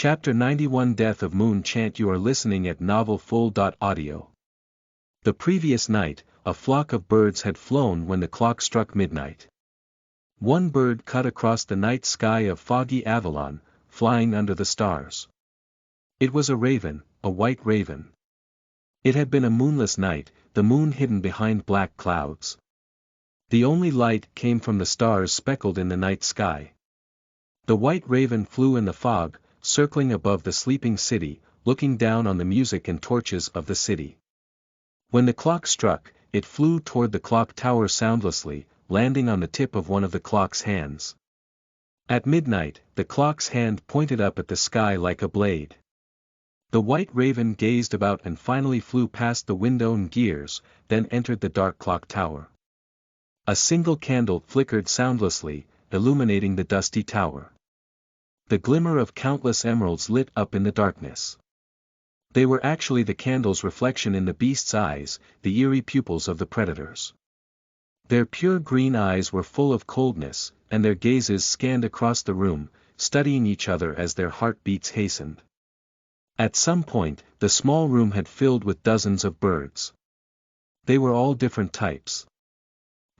Chapter 91 Death of Moon Chant. You are listening at Novel Full. Audio. The previous night, a flock of birds had flown when the clock struck midnight. One bird cut across the night sky of foggy Avalon, flying under the stars. It was a raven, a white raven. It had been a moonless night, the moon hidden behind black clouds. The only light came from the stars speckled in the night sky. The white raven flew in the fog, circling above the sleeping city, looking down on the music and torches of the city. When the clock struck, it flew toward the clock tower soundlessly, landing on the tip of one of the clock's hands. At midnight, the clock's hand pointed up at the sky like a blade. The white raven gazed about and finally flew past the window and gears, then entered the dark clock tower. A single candle flickered soundlessly, illuminating the dusty tower. The glimmer of countless emeralds lit up in the darkness. They were actually the candle's reflection in the beast's eyes, the eerie pupils of the predators. Their pure green eyes were full of coldness, and their gazes scanned across the room, studying each other as their heartbeats hastened. At some point, the small room had filled with dozens of birds. They were all different types.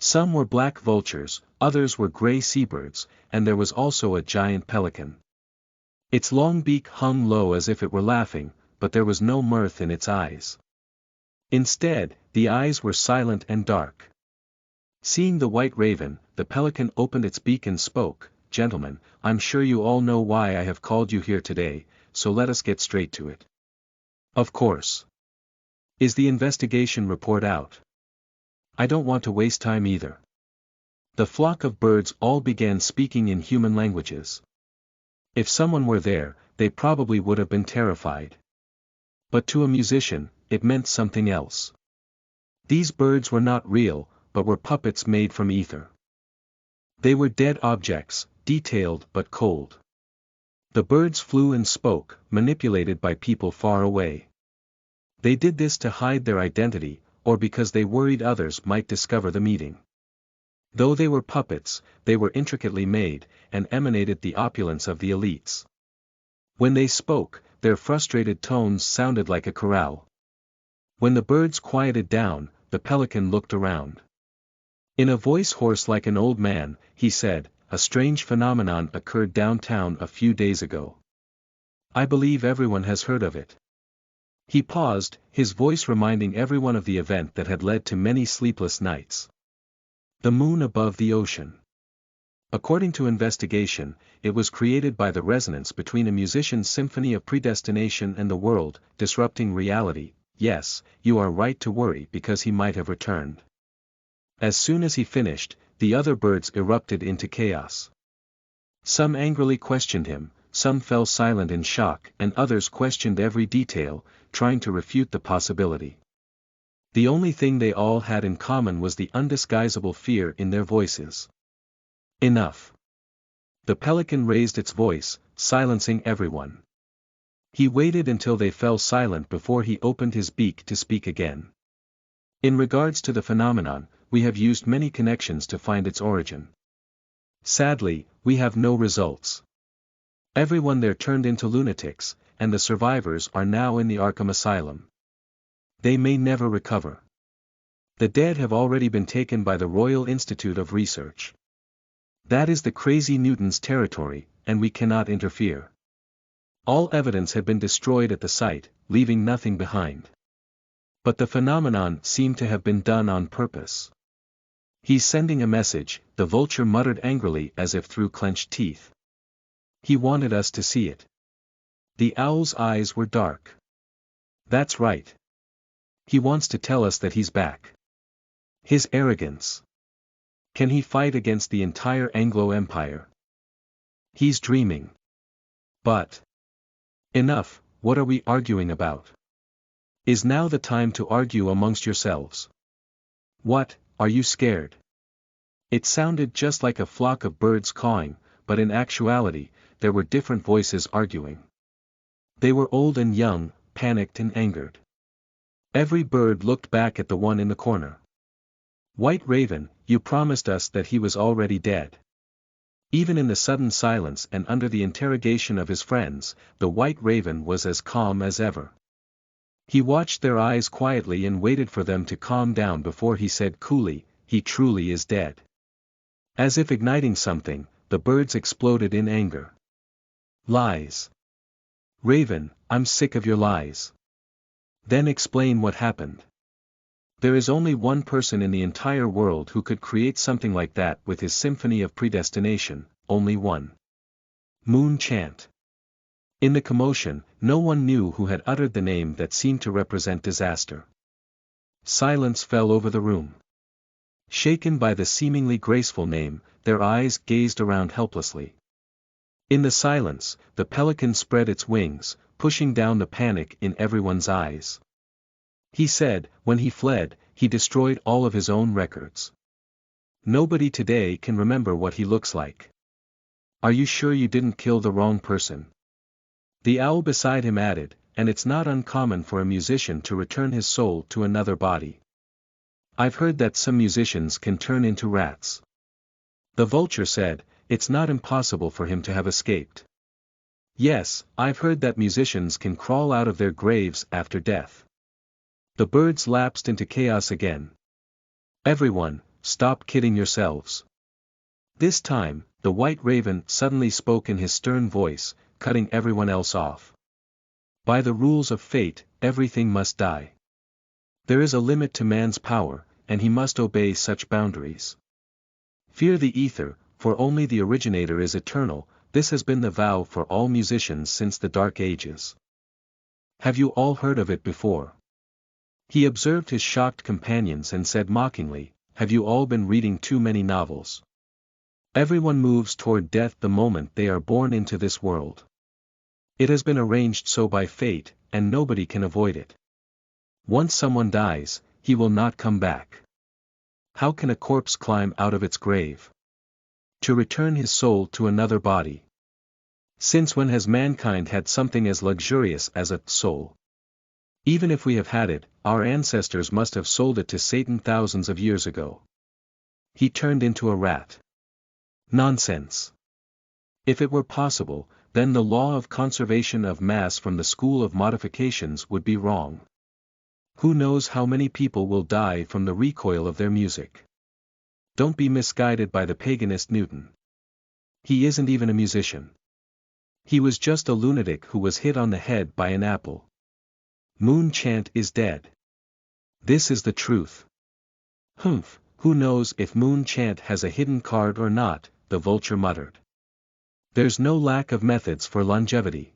Some were black vultures, others were gray seabirds, and there was also a giant pelican. Its long beak hung low as if it were laughing, but there was no mirth in its eyes. Instead, the eyes were silent and dark. Seeing the white raven, the pelican opened its beak and spoke, "Gentlemen, I'm sure you all know why I have called you here today, so let us get straight to it." "Of course. Is the investigation report out?" "I don't want to waste time either." The flock of birds all began speaking in human languages. If someone were there, they probably would have been terrified. But to a musician, it meant something else. These birds were not real, but were puppets made from ether. They were dead objects, detailed but cold. The birds flew and spoke, manipulated by people far away. They did this to hide their identity, or because they worried others might discover the meeting. Though they were puppets, they were intricately made, and emanated the opulence of the elites. When they spoke, their frustrated tones sounded like a chorale. When the birds quieted down, the pelican looked around. In a voice hoarse like an old man, he said, "A strange phenomenon occurred downtown a few days ago. I believe everyone has heard of it." He paused, his voice reminding everyone of the event that had led to many sleepless nights. The moon above the ocean. According to investigation, it was created by the resonance between a musician's symphony of predestination and the world, disrupting reality. Yes, you are right to worry because he might have returned. As soon as he finished, the other birds erupted into chaos. Some angrily questioned him, some fell silent in shock, and others questioned every detail, trying to refute the possibility. The only thing they all had in common was the undisguisable fear in their voices. "Enough." The pelican raised its voice, silencing everyone. He waited until they fell silent before he opened his beak to speak again. "In regards to the phenomenon, we have used many connections to find its origin. Sadly, we have no results. Everyone there turned into lunatics, and the survivors are now in the Arkham Asylum. They may never recover. The dead have already been taken by the Royal Institute of Research. That is the crazy Newton's territory, and we cannot interfere. All evidence had been destroyed at the site, leaving nothing behind. But the phenomenon seemed to have been done on purpose. He's sending a message," the vulture muttered angrily as if through clenched teeth. "He wanted us to see it." The owl's eyes were dark. "That's right. He wants to tell us that he's back. His arrogance. Can he fight against the entire Anglo Empire? He's dreaming. But enough, what are we arguing about? Is now the time to argue amongst yourselves? What, are you scared?" It sounded just like a flock of birds cawing, but in actuality, there were different voices arguing. They were old and young, panicked and angered. Every bird looked back at the one in the corner. "White Raven, you promised us that he was already dead. Even in the sudden silence and under the interrogation of his friends, the white raven was as calm as ever. He watched their eyes quietly and waited for them to calm down before he said coolly, "He truly is dead." As if igniting something, the birds exploded in anger. Lies. Raven, I'm sick of your lies. Then explain what happened. There is only one person in the entire world who could create something like that with his symphony of predestination, only one. Moon Chant. In the commotion, no one knew who had uttered the name that seemed to represent disaster. Silence fell over the room. Shaken by the seemingly graceful name, their eyes gazed around helplessly. In the silence, the pelican spread its wings, pushing down the panic in everyone's eyes. He said, when he fled, he destroyed all of his own records. Nobody today can remember what he looks like. Are you sure you didn't kill the wrong person? The owl beside him added, and it's not uncommon for a musician to return his soul to another body. I've heard that some musicians can turn into rats. The vulture said, it's not impossible for him to have escaped. Yes, I've heard that musicians can crawl out of their graves after death. The birds lapsed into chaos again. Everyone, stop kidding yourselves. This time, the white raven suddenly spoke in his stern voice, cutting everyone else off. By the rules of fate, everything must die. There is a limit to man's power, and he must obey such boundaries. Fear the ether, for only the originator is eternal. This has been the vow for all musicians since the Dark Ages. Have you all heard of it before? He observed his shocked companions and said mockingly, have you all been reading too many novels? Everyone moves toward death the moment they are born into this world. It has been arranged so by fate, and nobody can avoid it. Once someone dies, he will not come back. How can a corpse climb out of its grave? To return his soul to another body. Since when has mankind had something as luxurious as a soul? Even if we have had it, our ancestors must have sold it to Satan thousands of years ago. He turned into a rat. Nonsense. If it were possible, then the law of conservation of mass from the school of modifications would be wrong. Who knows how many people will die from the recoil of their music? Don't be misguided by the paganist Newton. He isn't even a musician. He was just a lunatic who was hit on the head by an apple. Moon Chant is dead. This is the truth. Humph, who knows if Moon Chant has a hidden card or not, the vulture muttered. There's no lack of methods for longevity.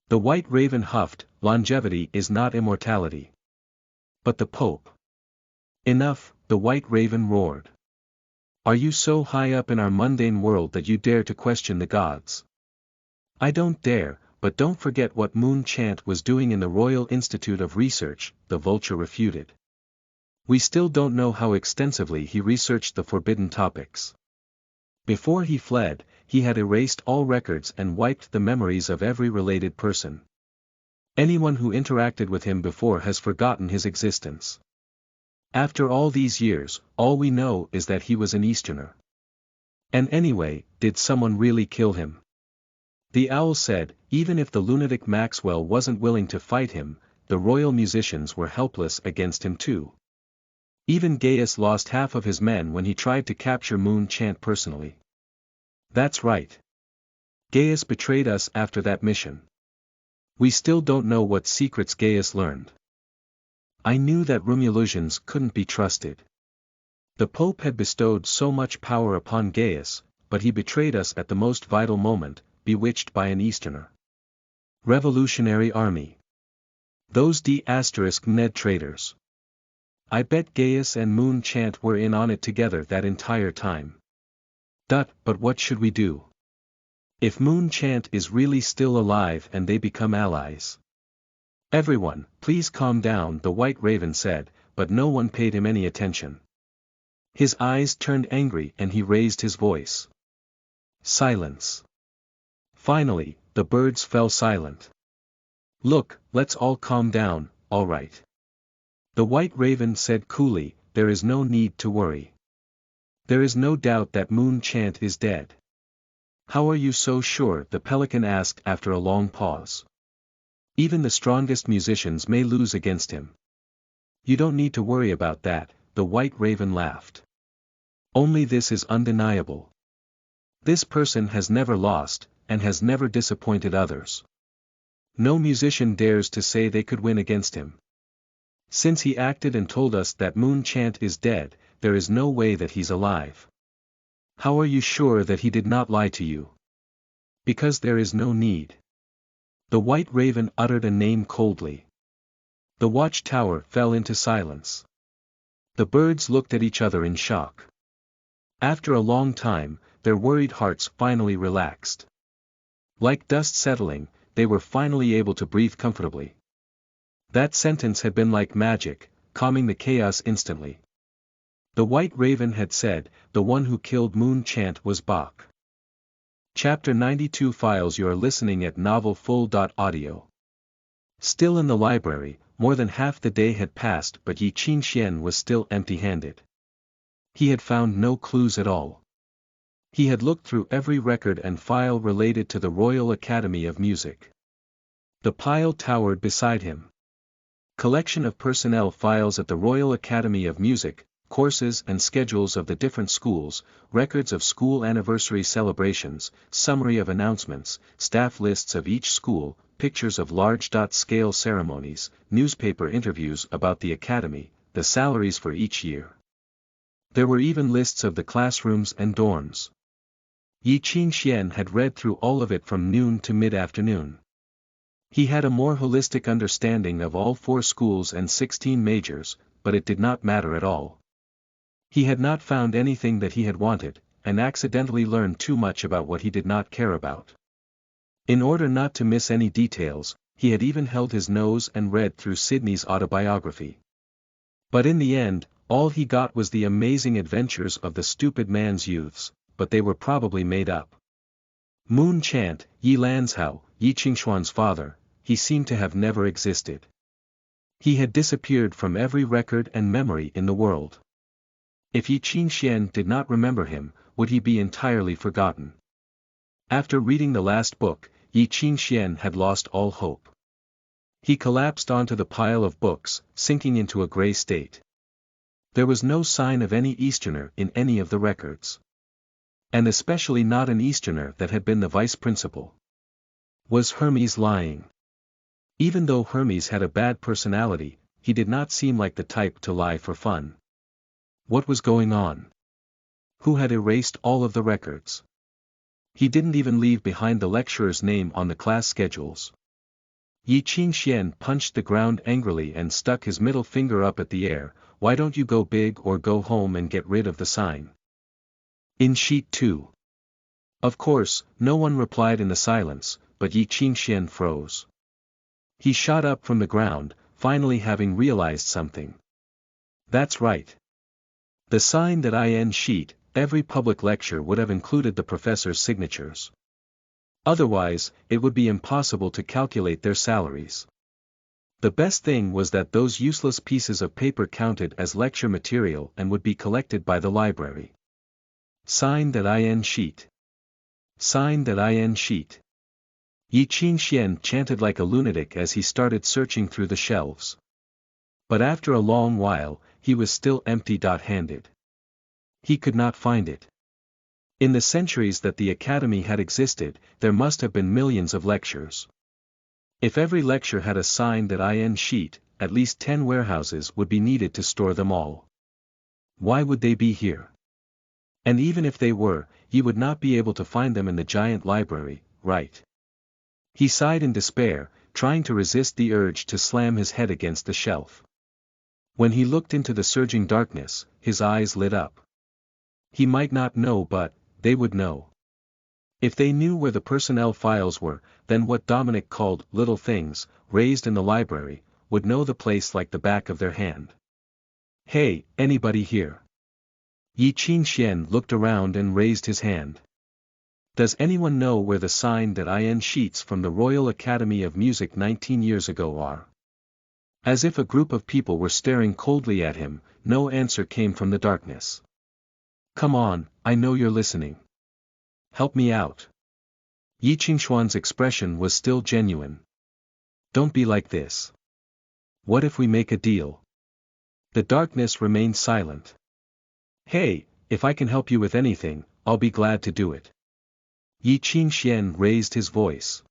The white raven huffed, longevity is not immortality. But the Pope. Enough, the white raven roared. Are you so high up in our mundane world that you dare to question the gods? I don't dare, but don't forget what Moon Chant was doing in the Royal Institute of Research, the vulture refuted. We still don't know how extensively he researched the forbidden topics. Before he fled, he had erased all records and wiped the memories of every related person. Anyone who interacted with him before has forgotten his existence. After all these years, all we know is that he was an Easterner. And anyway, did someone really kill him? The owl said, even if the lunatic Maxwell wasn't willing to fight him, the royal musicians were helpless against him too. Even Gaius lost half of his men when he tried to capture Moon Chant personally. That's right. Gaius betrayed us after that mission. We still don't know what secrets Gaius learned. I knew that Romulans couldn't be trusted. The Pope had bestowed so much power upon Gaius, but he betrayed us at the most vital moment, bewitched by an Easterner. Revolutionary Army. Those D***Ned traitors. I bet Gaius and Moon Chant were in on it together that entire time. But what should we do? If Moon Chant is really still alive and they become allies? Everyone, please calm down, the white raven said, but no one paid him any attention. His eyes turned angry and he raised his voice. Silence. Finally, the birds fell silent. Look, let's all calm down, all right. The white raven said coolly, there is no need to worry. There is no doubt that Moon Chant is dead. How are you so sure? The pelican asked after a long pause. Even the strongest musicians may lose against him. You don't need to worry about that, the white raven laughed. Only this is undeniable. This person has never lost, and has never disappointed others. No musician dares to say they could win against him. Since he acted and told us that Moon Chant is dead, there is no way that he's alive. How are you sure that he did not lie to you? Because there is no need. The white raven uttered a name coldly. The watchtower fell into silence. The birds looked at each other in shock. After a long time, their worried hearts finally relaxed. Like dust settling, they were finally able to breathe comfortably. That sentence had been like magic, calming the chaos instantly. The white raven had said, the one who killed Moon Chant was Bach. Chapter 92 Files. You are listening at novelfull.audio. Still in the library, more than half the day had passed, but Yi Qingxian was still empty-handed. He had found no clues at all. He had looked through every record and file related to the Royal Academy of Music. The pile towered beside him. Collection of personnel files at the Royal Academy of Music, courses and schedules of the different schools, records of school anniversary celebrations, summary of announcements, staff lists of each school, pictures of large-scale ceremonies, newspaper interviews about the academy, the salaries for each year. There were even lists of the classrooms and dorms. Yi Qingxian had read through all of it from noon to mid-afternoon. He had a more holistic understanding of all 4 schools and 16 majors, but it did not matter at all. He had not found anything that he had wanted, and accidentally learned too much about what he did not care about. In order not to miss any details, he had even held his nose and read through Sydney's autobiography. But in the end, all he got was the amazing adventures of the stupid man's youths, but they were probably made up. Moon Chant, Yi Lanzhao, Yi Qingxuan's father, he seemed to have never existed. He had disappeared from every record and memory in the world. If Yi Qingxian did not remember him, would he be entirely forgotten? After reading the last book, Yi Qingxian had lost all hope. He collapsed onto the pile of books, sinking into a gray state. There was no sign of any Easterner in any of the records. And especially not an Easterner that had been the vice principal. Was Hermes lying? Even though Hermes had a bad personality, he did not seem like the type to lie for fun. What was going on? Who had erased all of the records? He didn't even leave behind the lecturer's name on the class schedules. Yi Qingxian punched the ground angrily and stuck his middle finger up at the air. Why don't you go big or go home and get rid of the sign? In sheet 2. Of course, no one replied in the silence, but Yi Qingxian froze. He shot up from the ground, finally having realized something. That's right. The sign that in sheet, every public lecture would have included the professor's signatures. Otherwise, it would be impossible to calculate their salaries. The best thing was that those useless pieces of paper counted as lecture material and would be collected by the library. Sign that sheet. Sign that sheet. Yi Qingxian chanted like a lunatic as he started searching through the shelves. But after a long while, he was still empty-handed. He could not find it. In the centuries that the academy had existed, there must have been millions of lectures. If every lecture had a sign that sheet, at least 10 warehouses would be needed to store them all. Why would they be here? And even if they were, he would not be able to find them in the giant library, right? He sighed in despair, trying to resist the urge to slam his head against the shelf. When he looked into the surging darkness, his eyes lit up. He might not know, but they would know. If they knew where the personnel files were, then what Dominic called little things, raised in the library, would know the place like the back of their hand. Hey, anybody here? Yi Qingxian looked around and raised his hand. Does anyone know where the sign that sheets from the Royal Academy of Music 19 years ago are? As if a group of people were staring coldly at him, no answer came from the darkness. Come on, I know you're listening. Help me out. Yi Qingshuan's expression was still genuine. Don't be like this. What if we make a deal? The darkness remained silent. Hey, if I can help you with anything, I'll be glad to do it. Yi Qingxian raised his voice.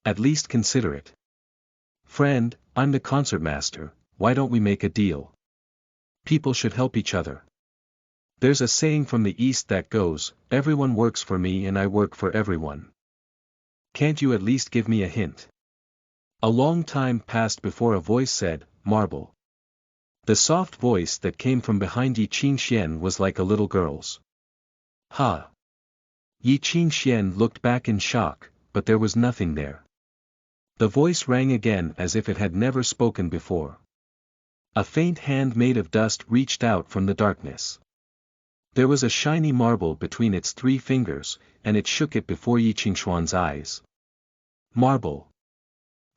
At least consider it. Friend, I'm the concertmaster, why don't we make a deal? People should help each other. There's a saying from the East that goes, everyone works for me and I work for everyone. Can't you at least give me a hint? A long time passed before a voice said, Marble. The soft voice that came from behind Yi Qingxian was like a little girl's. Ha! Yi Qingxian looked back in shock, but there was nothing there. The voice rang again as if it had never spoken before. A faint hand made of dust reached out from the darkness. There was a shiny marble between its 3 fingers, and it shook it before Yi Qingshuan's eyes. Marble.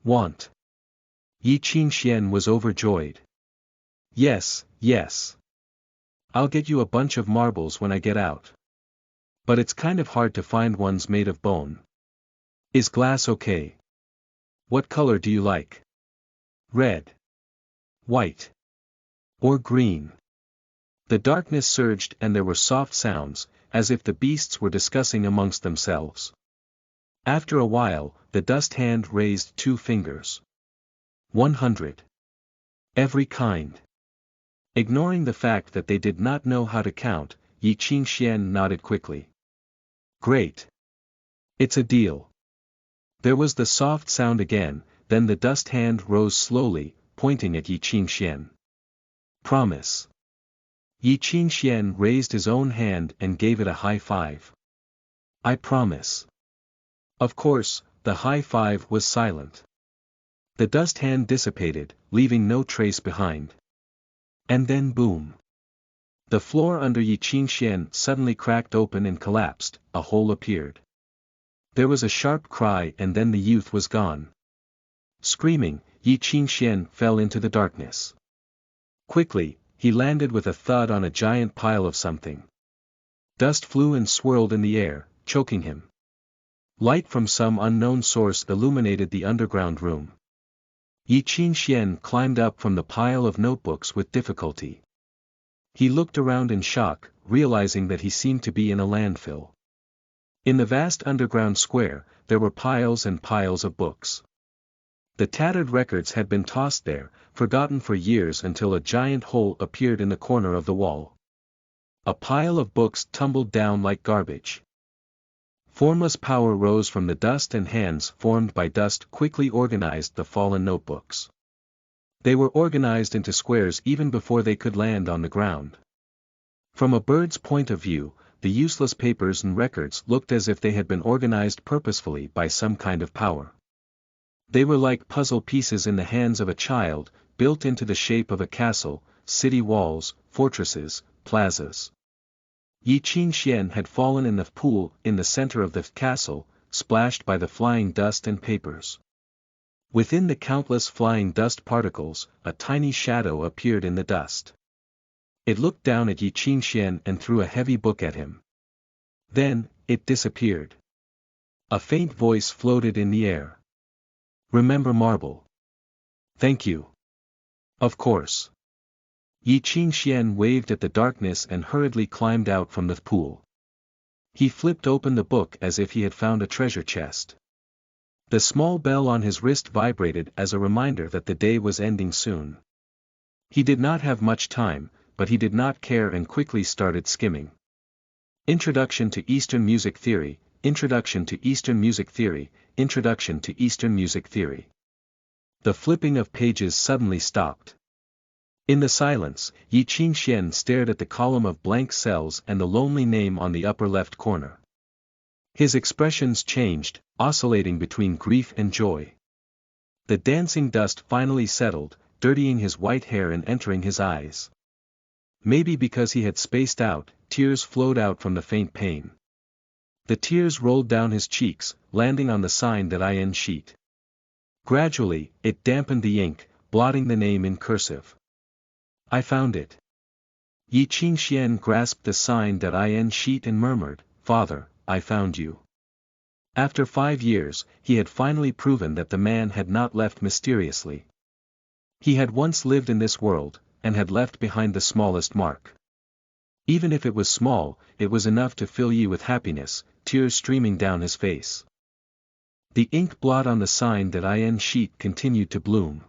Want. Yi Qingxian was overjoyed. Yes, yes. I'll get you a bunch of marbles when I get out. But it's kind of hard to find ones made of bone. Is glass okay? What color do you like? Red? White? Or green? The darkness surged and there were soft sounds, as if the beasts were discussing amongst themselves. After a while, the dust hand raised 2 fingers. 100. Every kind. Ignoring the fact that they did not know how to count, Yi Qingxian nodded quickly. Great. It's a deal. There was the soft sound again, then the dust hand rose slowly, pointing at Yi Qingxian. Promise. Yi Qingxian raised his own hand and gave it a high five. I promise. Of course, the high five was silent. The dust hand dissipated, leaving no trace behind. And then boom. The floor under Yi Qingxian suddenly cracked open and collapsed, a hole appeared. There was a sharp cry and then the youth was gone. Screaming, Yi Qingxian fell into the darkness. Quickly, he landed with a thud on a giant pile of something. Dust flew and swirled in the air, choking him. Light from some unknown source illuminated the underground room. Yi Qingxian climbed up from the pile of notebooks with difficulty. He looked around in shock, realizing that he seemed to be in a landfill. In the vast underground square, there were piles and piles of books. The tattered records had been tossed there, forgotten for years until a giant hole appeared in the corner of the wall. A pile of books tumbled down like garbage. Formless power rose from the dust and hands formed by dust quickly organized the fallen notebooks. They were organized into squares even before they could land on the ground. From a bird's point of view, the useless papers and records looked as if they had been organized purposefully by some kind of power. They were like puzzle pieces in the hands of a child, built into the shape of a castle, city walls, fortresses, plazas. Yi Qingxian had fallen in the pool in the center of the castle, splashed by the flying dust and papers. Within the countless flying dust particles, a tiny shadow appeared in the dust. It looked down at Yi Qingxian and threw a heavy book at him. Then, it disappeared. A faint voice floated in the air. Remember marble. Thank you. Of course. Yi Qingxian waved at the darkness and hurriedly climbed out from the pool. He flipped open the book as if he had found a treasure chest. The small bell on his wrist vibrated as a reminder that the day was ending soon. He did not have much time, but he did not care and quickly started skimming. Introduction to Eastern Music Theory, Introduction to Eastern Music Theory, Introduction to Eastern Music Theory. The flipping of pages suddenly stopped. In the silence, Yi Qingxian stared at the column of blank cells and the lonely name on the upper left corner. His expressions changed, oscillating between grief and joy. The dancing dust finally settled, dirtying his white hair and entering his eyes. Maybe because he had spaced out, tears flowed out from the faint pain. The tears rolled down his cheeks, landing on the signed IN sheet. Gradually, it dampened the ink, blotting the name in cursive. I found it. Yi Qingxian grasped the signed IN sheet and murmured, Father, I found you. After 5 years, he had finally proven that the man had not left mysteriously. He had once lived in this world, and had left behind the smallest mark. Even if it was small, it was enough to fill you with happiness, tears streaming down his face. The ink blot on the signed in sheet continued to bloom.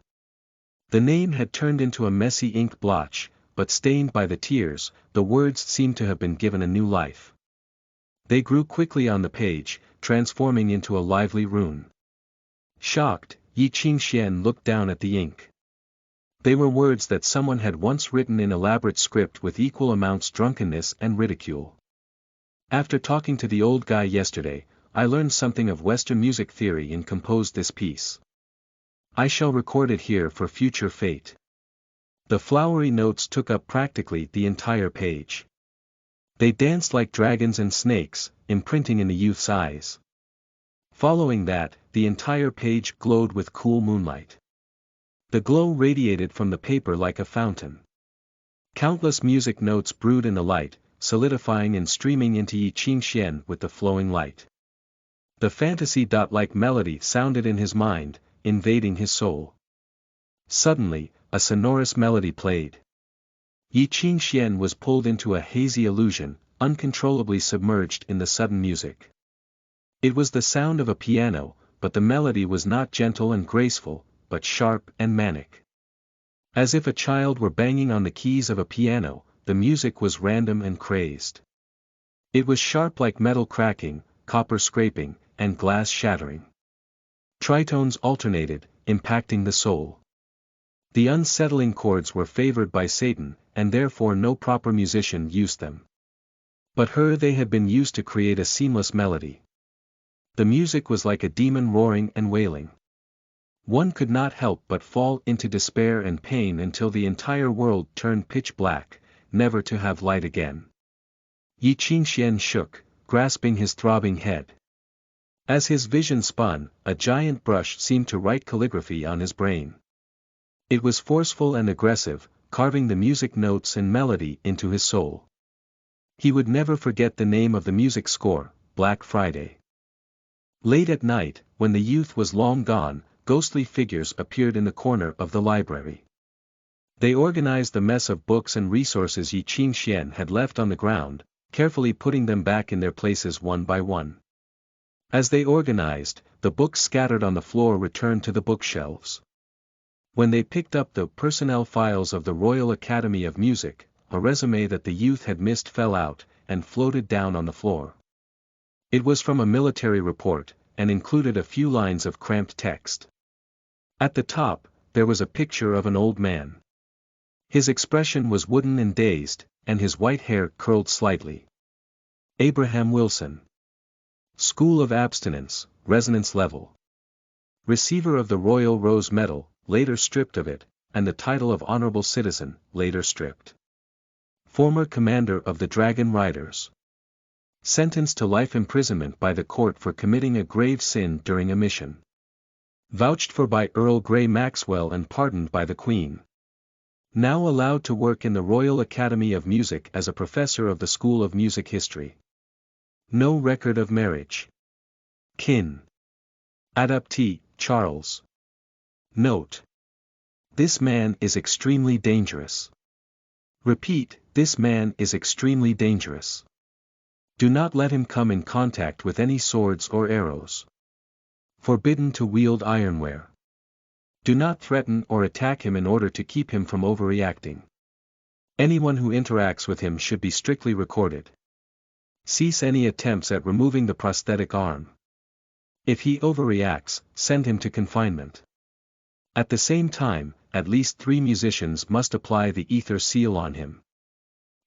The name had turned into a messy ink blotch, but stained by the tears, the words seemed to have been given a new life. They grew quickly on the page, transforming into a lively rune. Shocked, Yi Qingxian looked down at the ink. They were words that someone had once written in elaborate script with equal amounts drunkenness and ridicule. After talking to the old guy yesterday, I learned something of Western music theory and composed this piece. I shall record it here for future fate. The flowery notes took up practically the entire page. They danced like dragons and snakes, imprinting in the youth's eyes. Following that, the entire page glowed with cool moonlight. The glow radiated from the paper like a fountain. Countless music notes brewed in the light, solidifying and streaming into Yi Qingxian with the flowing light. The fantasy-like melody sounded in his mind, invading his soul. Suddenly, a sonorous melody played. Yi Qingxian was pulled into a hazy illusion, uncontrollably submerged in the sudden music. It was the sound of a piano, but the melody was not gentle and graceful, but sharp and manic. As if a child were banging on the keys of a piano, the music was random and crazed. It was sharp like metal cracking, copper scraping, and glass shattering. Tritones alternated, impacting the soul. The unsettling chords were favored by Satan, and therefore no proper musician used them. But they had been used to create a seamless melody. The music was like a demon roaring and wailing. One could not help but fall into despair and pain until the entire world turned pitch black, never to have light again. Yi Qingxian shook, grasping his throbbing head. As his vision spun, a giant brush seemed to write calligraphy on his brain. It was forceful and aggressive, carving the music notes and melody into his soul. He would never forget the name of the music score, Black Friday. Late at night, when the youth was long gone, ghostly figures appeared in the corner of the library. They organized the mess of books and resources Yi Qingxian had left on the ground, carefully putting them back in their places one by one. As they organized, the books scattered on the floor returned to the bookshelves. When they picked up the personnel files of the Royal Academy of Music, a resume that the youth had missed fell out, and floated down on the floor. It was from a military report, and included a few lines of cramped text. At the top, there was a picture of an old man. His expression was wooden and dazed, and his white hair curled slightly. Abraham Wilson. School of Abstinence, Resonance Level. Receiver of the Royal Rose Medal, later stripped of it, and the title of Honorable Citizen, later stripped. Former Commander of the Dragon Riders. Sentenced to life imprisonment by the court for committing a grave sin during a mission. Vouched for by Earl Grey Maxwell and pardoned by the Queen. Now allowed to work in the Royal Academy of Music as a professor of the School of Music History. No record of marriage. Kin. Adoptee, Charles. Note. This man is extremely dangerous. Repeat, this man is extremely dangerous. Do not let him come in contact with any swords or arrows. Forbidden to wield ironware. Do not threaten or attack him in order to keep him from overreacting. Anyone who interacts with him should be strictly recorded. Cease any attempts at removing the prosthetic arm. If he overreacts, send him to confinement. At the same time, at least 3 musicians must apply the ether seal on him.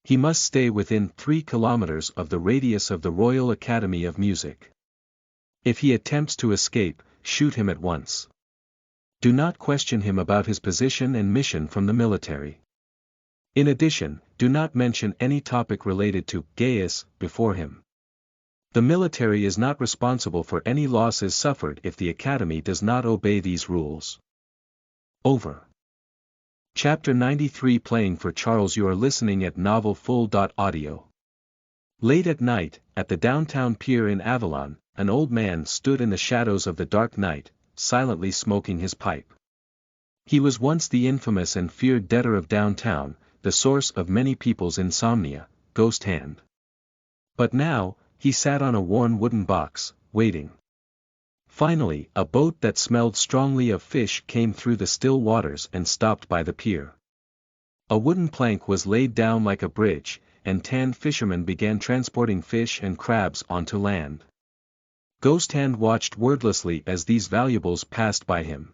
He must stay within 3 kilometers of the radius of the Royal Academy of Music. If he attempts to escape, shoot him at once. Do not question him about his position and mission from the military. In addition, do not mention any topic related to Gaius before him. The military is not responsible for any losses suffered if the Academy does not obey these rules. Over. Chapter 93 Playing for Charles. You are listening at novelfull.audio. Late at night, at the downtown pier in Avalon, an old man stood in the shadows of the dark night, silently smoking his pipe. He was once the infamous and feared debtor of downtown, the source of many people's insomnia, Ghost Hand. But now, he sat on a worn wooden box, waiting. Finally, a boat that smelled strongly of fish came through the still waters and stopped by the pier. A wooden plank was laid down like a bridge, and tanned fishermen began transporting fish and crabs onto land. Ghost Hand watched wordlessly as these valuables passed by him.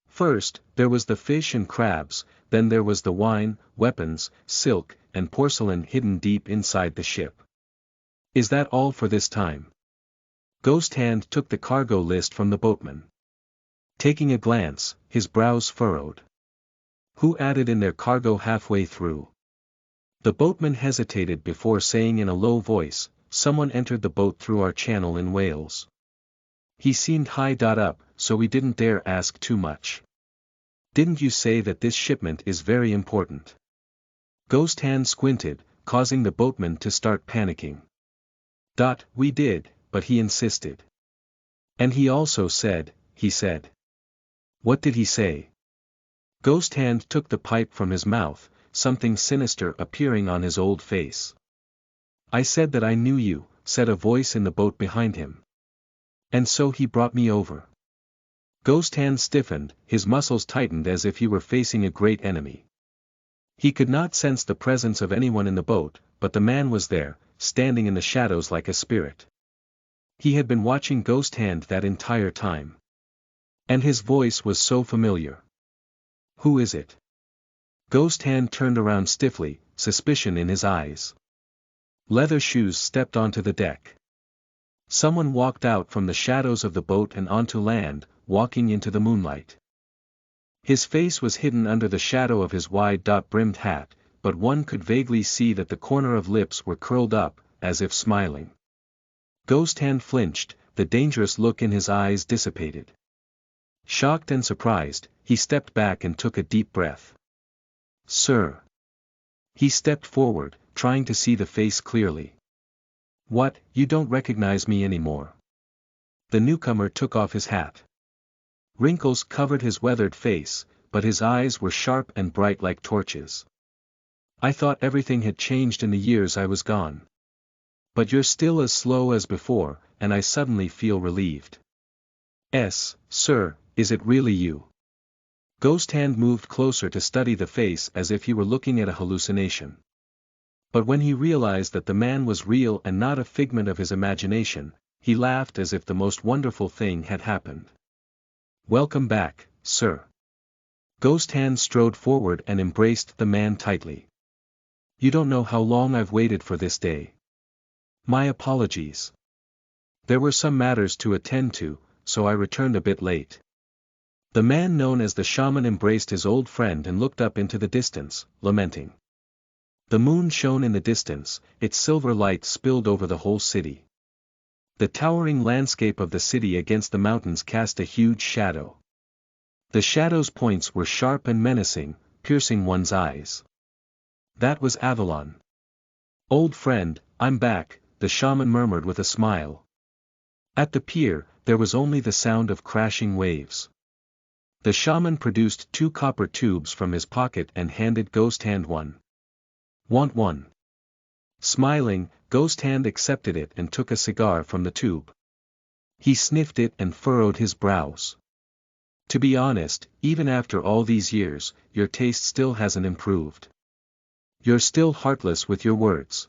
First, there was the fish and crabs, then there was the wine, weapons, silk, and porcelain hidden deep inside the ship. Is that all for this time? Ghost Hand took the cargo list from the boatman. Taking a glance, his brows furrowed. Who added in their cargo halfway through? The boatman hesitated before saying in a low voice, someone entered the boat through our channel in Wales. He seemed high up, so we didn't dare ask too much. Didn't you say that this shipment is very important? Ghost Hand squinted, causing the boatman to start panicking. We did, but he insisted. And he also said, he said. What did he say? Ghost Hand took the pipe from his mouth, something sinister appearing on his old face. I said that I knew you, said a voice in the boat behind him. And so he brought me over. Ghost Hand stiffened, his muscles tightened as if he were facing a great enemy. He could not sense the presence of anyone in the boat, but the man was there, standing in the shadows like a spirit. He had been watching Ghost Hand that entire time. And his voice was so familiar. Who is it? Ghost Hand turned around stiffly, suspicion in his eyes. Leather Shoes stepped onto the deck. Someone walked out from the shadows of the boat and onto land, walking into the moonlight. His face was hidden under the shadow of his wide-brimmed hat, but one could vaguely see that the corner of lips were curled up, as if smiling. Ghost Hand flinched, the dangerous look in his eyes dissipated. Shocked and surprised, he stepped back and took a deep breath. Sir. He stepped forward, trying to see the face clearly. What, you don't recognize me anymore? The newcomer took off his hat. Wrinkles covered his weathered face, but his eyes were sharp and bright like torches. I thought everything had changed in the years I was gone. But you're still as slow as before, and I suddenly feel relieved. Sir, is it really you? Ghost Hand moved closer to study the face as if he were looking at a hallucination. But when he realized that the man was real and not a figment of his imagination, he laughed as if the most wonderful thing had happened. Welcome back, sir. Ghost Hand strode forward and embraced the man tightly. You don't know how long I've waited for this day. My apologies. There were some matters to attend to, so I returned a bit late. The man known as the shaman embraced his old friend and looked up into the distance, lamenting. The moon shone in the distance, its silver light spilled over the whole city. The towering landscape of the city against the mountains cast a huge shadow. The shadow's points were sharp and menacing, piercing one's eyes. That was Avalon. Old friend, I'm back, the shaman murmured with a smile. At the pier, there was only the sound of crashing waves. The shaman produced 2 copper tubes from his pocket and handed Ghost Hand one. Want one? Smiling, Ghost Hand accepted it and took a cigar from the tube. He sniffed it and furrowed his brows. To be honest, even after all these years, your taste still hasn't improved. You're still heartless with your words.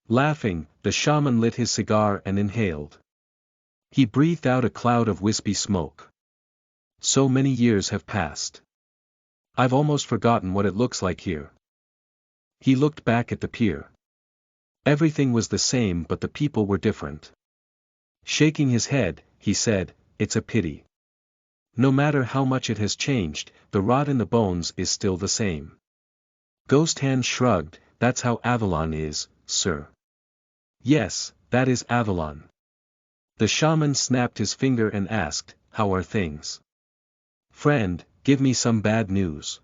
Laughing, the shaman lit his cigar and inhaled. He breathed out a cloud of wispy smoke. So many years have passed. I've almost forgotten what it looks like here. He looked back at the pier. Everything was the same but the people were different. Shaking his head, he said, it's a pity. No matter how much it has changed, the rot in the bones is still the same. Ghost Hand shrugged, that's how Avalon is, sir. Yes, that is Avalon. The shaman snapped his finger and asked, how are things? Friend, give me some bad news.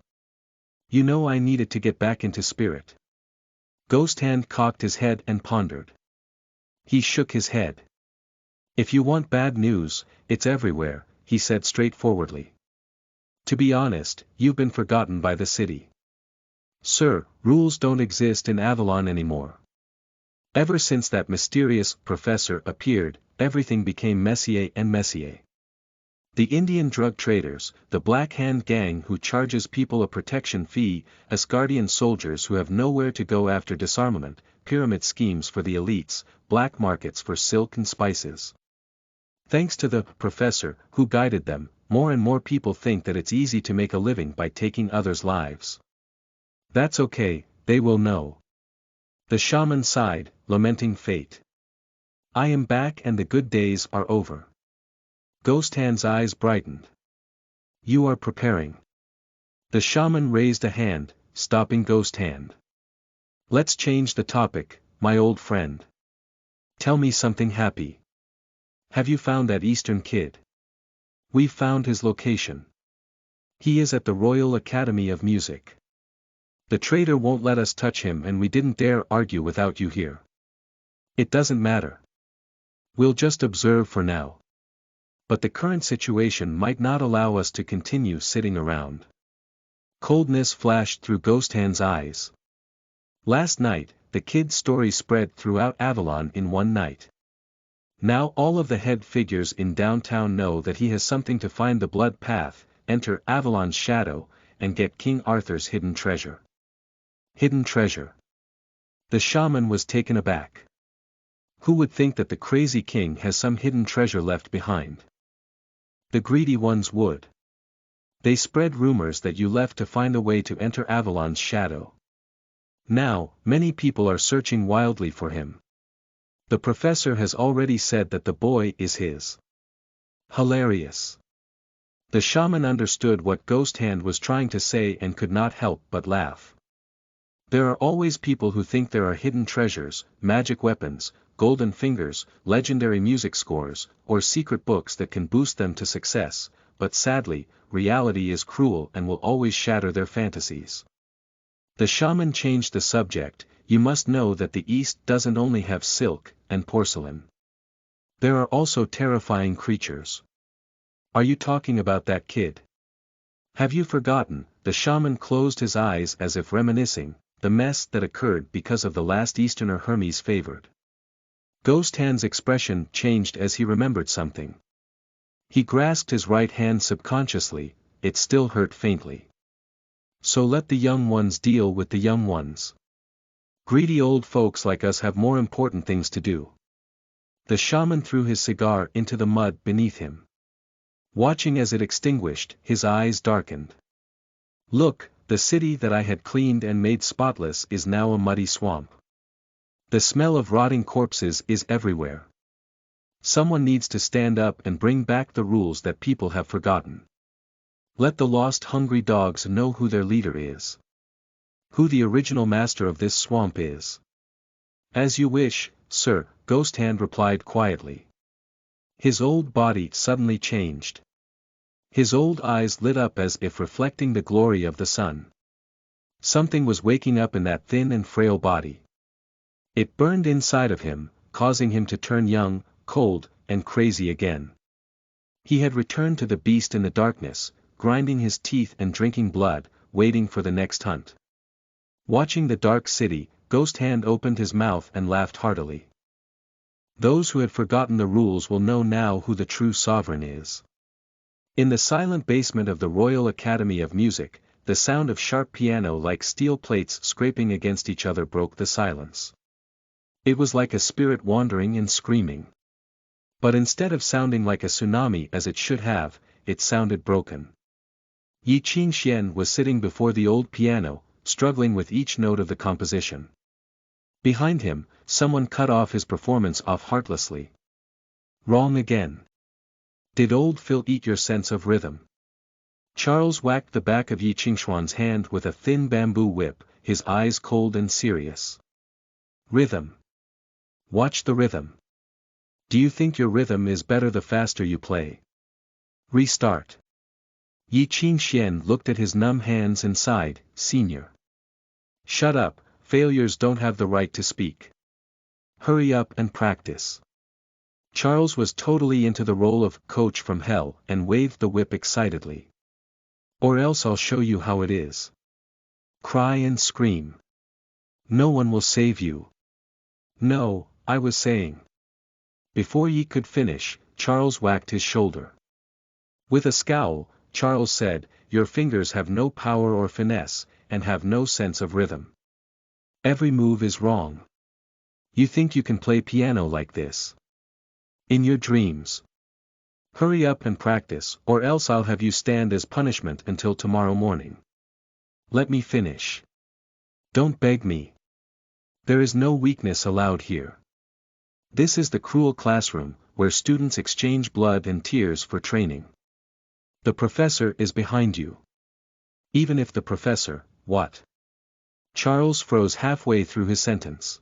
You know I needed to get back into spirit. Ghost Hand cocked his head and pondered. He shook his head. If you want bad news, it's everywhere, he said straightforwardly. To be honest, you've been forgotten by the city. Sir, rules don't exist in Avalon anymore. Ever since that mysterious professor appeared, everything became messier and messier. The Indian drug traders, the Black Hand gang who charges people a protection fee, Asgardian soldiers who have nowhere to go after disarmament, pyramid schemes for the elites, black markets for silk and spices. Thanks to the professor who guided them, more and more people think that it's easy to make a living by taking others' lives. That's okay, they will know. The shaman sighed, lamenting fate. I am back and the good days are over. Ghost Hand's eyes brightened. You are preparing. The shaman raised a hand, stopping Ghost Hand. Let's change the topic, my old friend. Tell me something happy. Have you found that Eastern kid? We've found his location. He is at the Royal Academy of Music. The trader won't let us touch him and we didn't dare argue without you here. It doesn't matter. We'll just observe for now. But the current situation might not allow us to continue sitting around. Coldness flashed through Ghost Hand's eyes. Last night, the kid's story spread throughout Avalon in one night. Now all of the head figures in downtown know that he has something to find the blood path, enter Avalon's shadow, and get King Arthur's hidden treasure. Hidden treasure. The shaman was taken aback. Who would think that the crazy king has some hidden treasure left behind? The greedy ones would. They spread rumors that you left to find a way to enter Avalon's shadow. Now, many people are searching wildly for him. The professor has already said that the boy is his. Hilarious. The shaman understood what Ghost Hand was trying to say and could not help but laugh. There are always people who think there are hidden treasures, magic weapons, golden fingers, legendary music scores, or secret books that can boost them to success, but sadly, reality is cruel and will always shatter their fantasies. The shaman changed the subject. You must know that the East doesn't only have silk and porcelain. There are also terrifying creatures. Are you talking about that kid? Have you forgotten? The shaman closed his eyes as if reminiscing, the mess that occurred because of the last Easterner Hermes favored. Ghost Hand's expression changed as he remembered something. He grasped his right hand subconsciously, it still hurt faintly. So let the young ones deal with the young ones. Greedy old folks like us have more important things to do. The shaman threw his cigar into the mud beneath him. Watching as it extinguished, his eyes darkened. Look, the city that I had cleaned and made spotless is now a muddy swamp. The smell of rotting corpses is everywhere. Someone needs to stand up and bring back the rules that people have forgotten. Let the lost hungry dogs know who their leader is. Who the original master of this swamp is. As you wish, sir, Ghost Hand replied quietly. His old body suddenly changed. His old eyes lit up as if reflecting the glory of the sun. Something was waking up in that thin and frail body. It burned inside of him, causing him to turn young, cold, and crazy again. He had returned to the beast in the darkness, grinding his teeth and drinking blood, waiting for the next hunt. Watching the dark city, Ghost Hand opened his mouth and laughed heartily. Those who had forgotten the rules will know now who the true sovereign is. In the silent basement of the Royal Academy of Music, the sound of sharp piano like steel plates scraping against each other broke the silence. It was like a spirit wandering and screaming. But instead of sounding like a tsunami as it should have, it sounded broken. Yi Qingxian was sitting before the old piano, struggling with each note of the composition. Behind him, someone cut off his performance off heartlessly. Wrong again. Did old Phil eat your sense of rhythm? Charles whacked the back of Yi Qingxuan's hand with a thin bamboo whip, his eyes cold and serious. Rhythm. Watch the rhythm. Do you think your rhythm is better the faster you play? Restart. Yi Qingxian looked at his numb hands and sighed, Senior. Shut up, failures don't have the right to speak. Hurry up and practice. Charles was totally into the role of coach from hell and waved the whip excitedly. Or else I'll show you how it is. Cry and scream. No one will save you. No, I was saying. Before Yi could finish, Charles whacked his shoulder. With a scowl, Charles said, "Your fingers have no power or finesse, and have no sense of rhythm. Every move is wrong. You think you can play piano like this? In your dreams. Hurry up and practice, or else I'll have you stand as punishment until tomorrow morning. Let me finish. Don't beg me. There is no weakness allowed here. This is the cruel classroom, where students exchange blood and tears for training. The professor is behind you. Even if the professor, what?" Charles froze halfway through his sentence.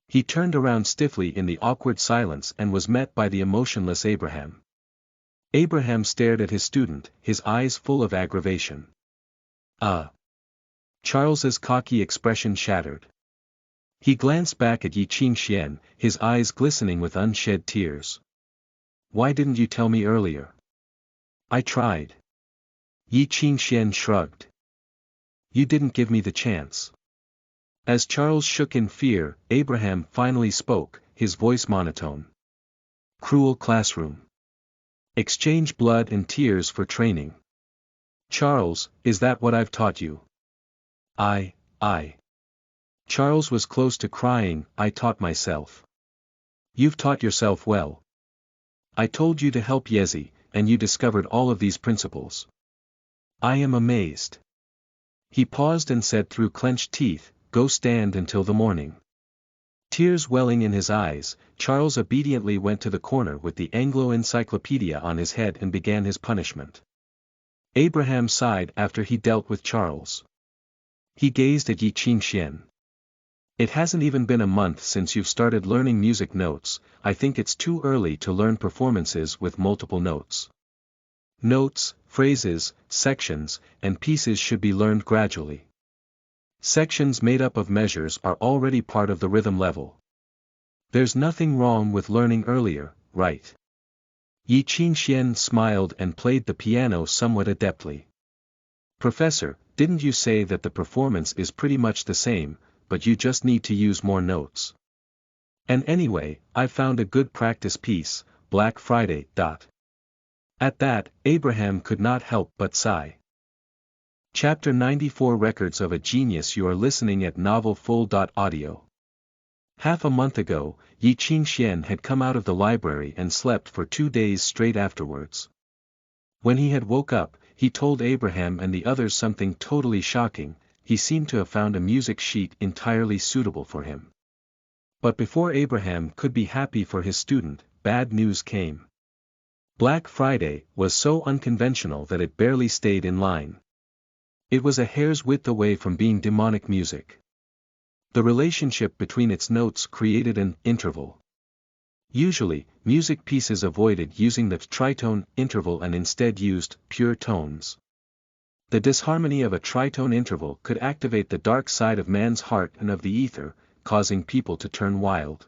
He turned around stiffly in the awkward silence and was met by the emotionless Abraham. Abraham stared at his student, his eyes full of aggravation. Charles's cocky expression shattered. He glanced back at Yi Qingxian, his eyes glistening with unshed tears. "Why didn't you tell me earlier?" "I tried." Yi Qingxian shrugged. "You didn't give me the chance." As Charles shook in fear, Abraham finally spoke, his voice monotone. "Cruel classroom. Exchange blood and tears for training. Charles, is that what I've taught you?" I. Charles was close to crying. "I taught myself." "You've taught yourself well. I told you to help Yezi, and you discovered all of these principles. I am amazed." He paused and said through clenched teeth, "Go stand until the morning." Tears welling in his eyes, Charles obediently went to the corner with the Anglo-encyclopedia on his head and began his punishment. Abraham sighed after he dealt with Charles. He gazed at Yi Qingxian. "It hasn't even been a month since you've started learning music notes. I think it's too early to learn performances with multiple notes. Notes, phrases, sections, and pieces should be learned gradually. Sections made up of measures are already part of the rhythm level. There's nothing wrong with learning earlier, right?" Yi Qingxian smiled and played the piano somewhat adeptly. "Professor, didn't you say that the performance is pretty much the same, but you just need to use more notes? And anyway, I've found a good practice piece, Black Friday. At that, Abraham could not help but sigh. Chapter 94 Records of a Genius. You are listening at novelfull.audio. Half a month ago, Yi Qingxian had come out of the library and slept for 2 days straight afterwards. When he had woke up, he told Abraham and the others something totally shocking. He seemed to have found a music sheet entirely suitable for him. But before Abraham could be happy for his student, bad news came. Black Friday was so unconventional that it barely stayed in line. It was a hair's width away from being demonic music. The relationship between its notes created an interval. Usually, music pieces avoided using the tritone interval and instead used pure tones. The disharmony of a tritone interval could activate the dark side of man's heart and of the ether, causing people to turn wild.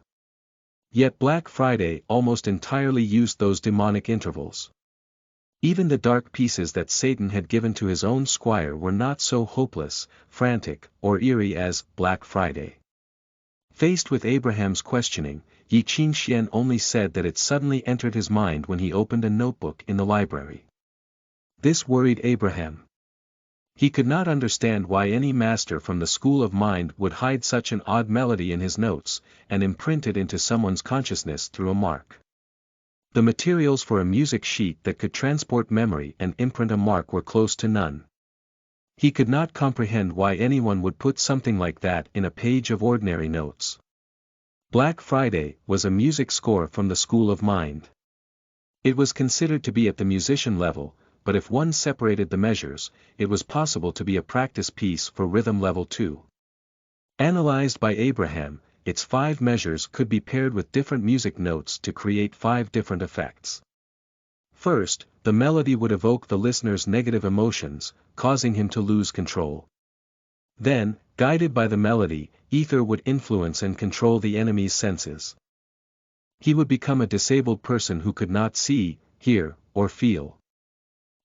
Yet Black Friday almost entirely used those demonic intervals. Even the dark pieces that Satan had given to his own squire were not so hopeless, frantic, or eerie as Black Friday. Faced with Abraham's questioning, Yi Qingxian only said that it suddenly entered his mind when he opened a notebook in the library. This worried Abraham. He could not understand why any master from the school of mind would hide such an odd melody in his notes, and imprint it into someone's consciousness through a mark. The materials for a music sheet that could transport memory and imprint a mark were close to none. He could not comprehend why anyone would put something like that in a page of ordinary notes. Black Friday was a music score from the school of mind. It was considered to be at the musician level, but if one separated the measures, it was possible to be a practice piece for rhythm level 2. Analyzed by Abraham, its 5 measures could be paired with different music notes to create 5 different effects. First, the melody would evoke the listener's negative emotions, causing him to lose control. Then, guided by the melody, ether would influence and control the enemy's senses. He would become a disabled person who could not see, hear, or feel.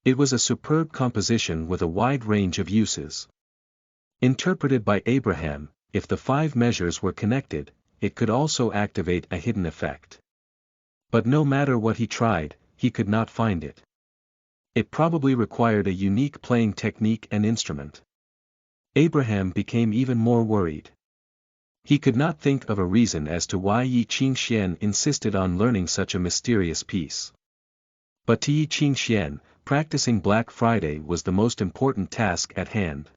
It was a superb composition with a wide range of uses. Interpreted by Abraham, if the 5 measures were connected, it could also activate a hidden effect. But no matter what he tried, he could not find it. It probably required a unique playing technique and instrument. Abraham became even more worried. He could not think of a reason as to why Yi Qingxian insisted on learning such a mysterious piece. But to Yi Qingxian, practicing Black Friday was the most important task at hand.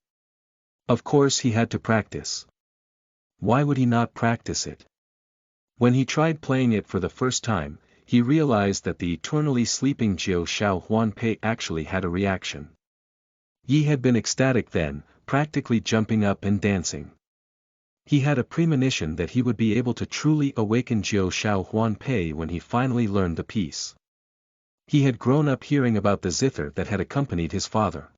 Of course he had to practice. Why would he not practice it? When he tried playing it for the first time, he realized that the eternally sleeping Xuanhuan Pei actually had a reaction. Yi had been ecstatic then, practically jumping up and dancing. He had a premonition that he would be able to truly awaken Xuanhuan Pei when he finally learned the piece. He had grown up hearing about the zither that had accompanied his father.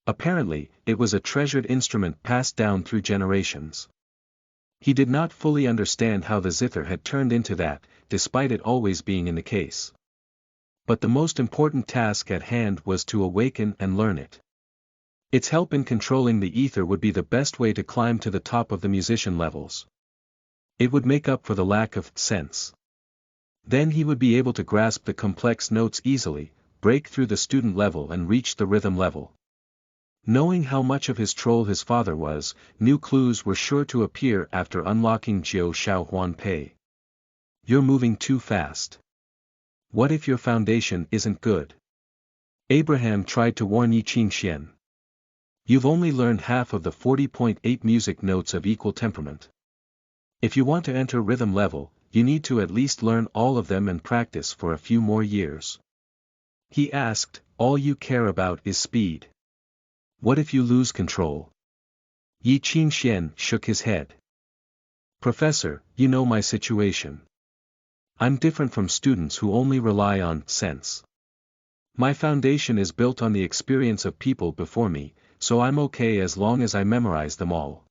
Apparently, it was a treasured instrument passed down through generations. He did not fully understand how the zither had turned into that, despite it always being in the case. But the most important task at hand was to awaken and learn it. Its help in controlling the ether would be the best way to climb to the top of the musician levels. It would make up for the lack of sense. Then he would be able to grasp the complex notes easily, break through the student level and reach the rhythm level. Knowing how much of his troll his father was, new clues were sure to appear after unlocking Xuanhuan Pei. You're moving too fast. What if your foundation isn't good? Abraham tried to warn Yi Qingxian. You've only learned half of the 40.8 music notes of equal temperament. If you want to enter rhythm level, you need to at least learn all of them and practice for a few more years. He asked, all you care about is speed. What if you lose control? Yi Qingxian shook his head. Professor, you know my situation. I'm different from students who only rely on sense. My foundation is built on the experience of people before me, so I'm okay as long as I memorize them all.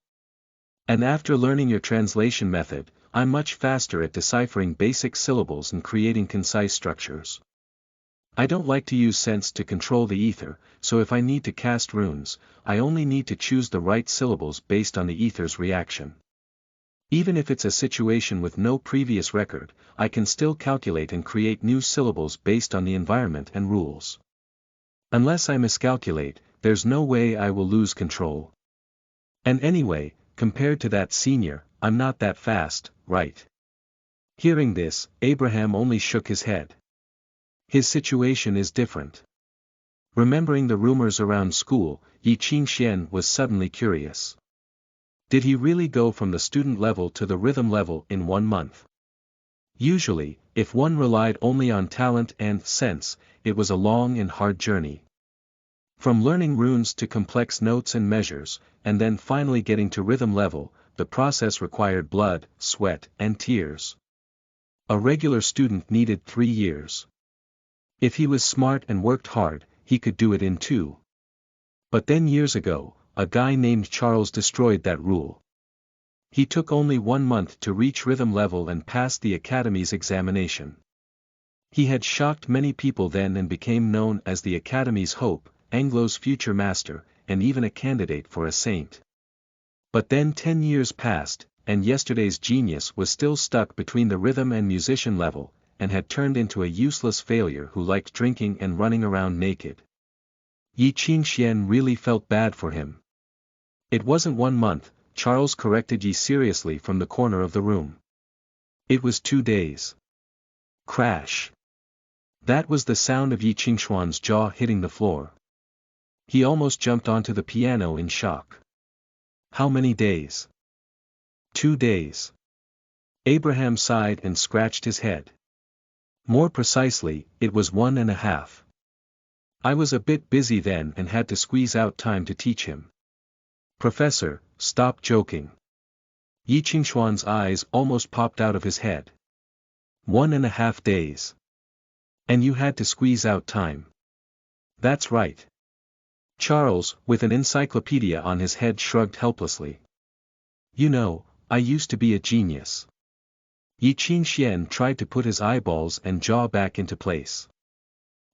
And after learning your translation method, I'm much faster at deciphering basic syllables and creating concise structures. I don't like to use sense to control the ether, so if I need to cast runes, I only need to choose the right syllables based on the ether's reaction. Even if it's a situation with no previous record, I can still calculate and create new syllables based on the environment and rules. Unless I miscalculate, there's no way I will lose control. And anyway, compared to that senior, I'm not that fast, right? Hearing this, Abraham only shook his head. His situation is different. Remembering the rumors around school, Yi Qingxian was suddenly curious. Did he really go from the student level to the rhythm level in 1 month? Usually, if one relied only on talent and sense, it was a long and hard journey. From learning runes to complex notes and measures, and then finally getting to rhythm level, the process required blood, sweat, and tears. A regular student needed 3 years. If he was smart and worked hard, he could do it in 2. But then years ago, a guy named Charles destroyed that rule. He took only 1 month to reach rhythm level and pass the Academy's examination. He had shocked many people then and became known as the Academy's hope, Anglo's future master, and even a candidate for a saint. But then 10 years passed, and yesterday's genius was still stuck between the rhythm and musician level, and had turned into a useless failure who liked drinking and running around naked. Yi Qingxian really felt bad for him. It wasn't 1 month, Charles corrected Yi seriously from the corner of the room. It was 2 days. Crash. That was the sound of Yi Qingxuan's jaw hitting the floor. He almost jumped onto the piano in shock. How many days? 2 days. Abraham sighed and scratched his head. More precisely, it was 1.5. I was a bit busy then and had to squeeze out time to teach him. Professor, stop joking. Yi Qingxuan's eyes almost popped out of his head. 1.5 days. And you had to squeeze out time. That's right. Charles, with an encyclopedia on his head, shrugged helplessly. You know, I used to be a genius. Yi Qingxian tried to put his eyeballs and jaw back into place.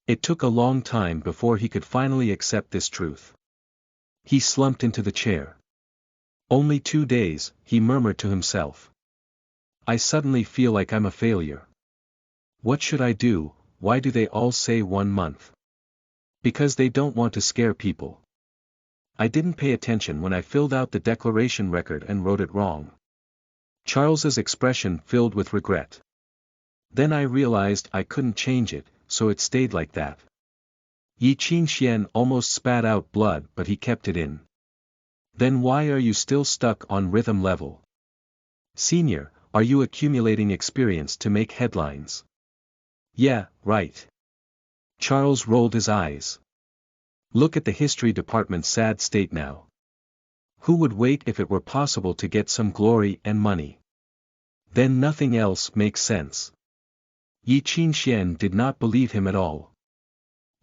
It took a long time before he could finally accept this truth. He slumped into the chair. Only 2 days, he murmured to himself. I suddenly feel like I'm a failure. What should I do? Why do they all say 1 month? Because they don't want to scare people. I didn't pay attention when I filled out the declaration record and wrote it wrong. Charles's expression filled with regret. Then I realized I couldn't change it, so it stayed like that. Yi Qingxian almost spat out blood, but he kept it in. Then why are you still stuck on rhythm level? Senior, are you accumulating experience to make headlines? Yeah, right. Charles rolled his eyes. Look at the history department's sad state now. Who would wait if it were possible to get some glory and money? Then nothing else makes sense. Yi Qingxian did not believe him at all.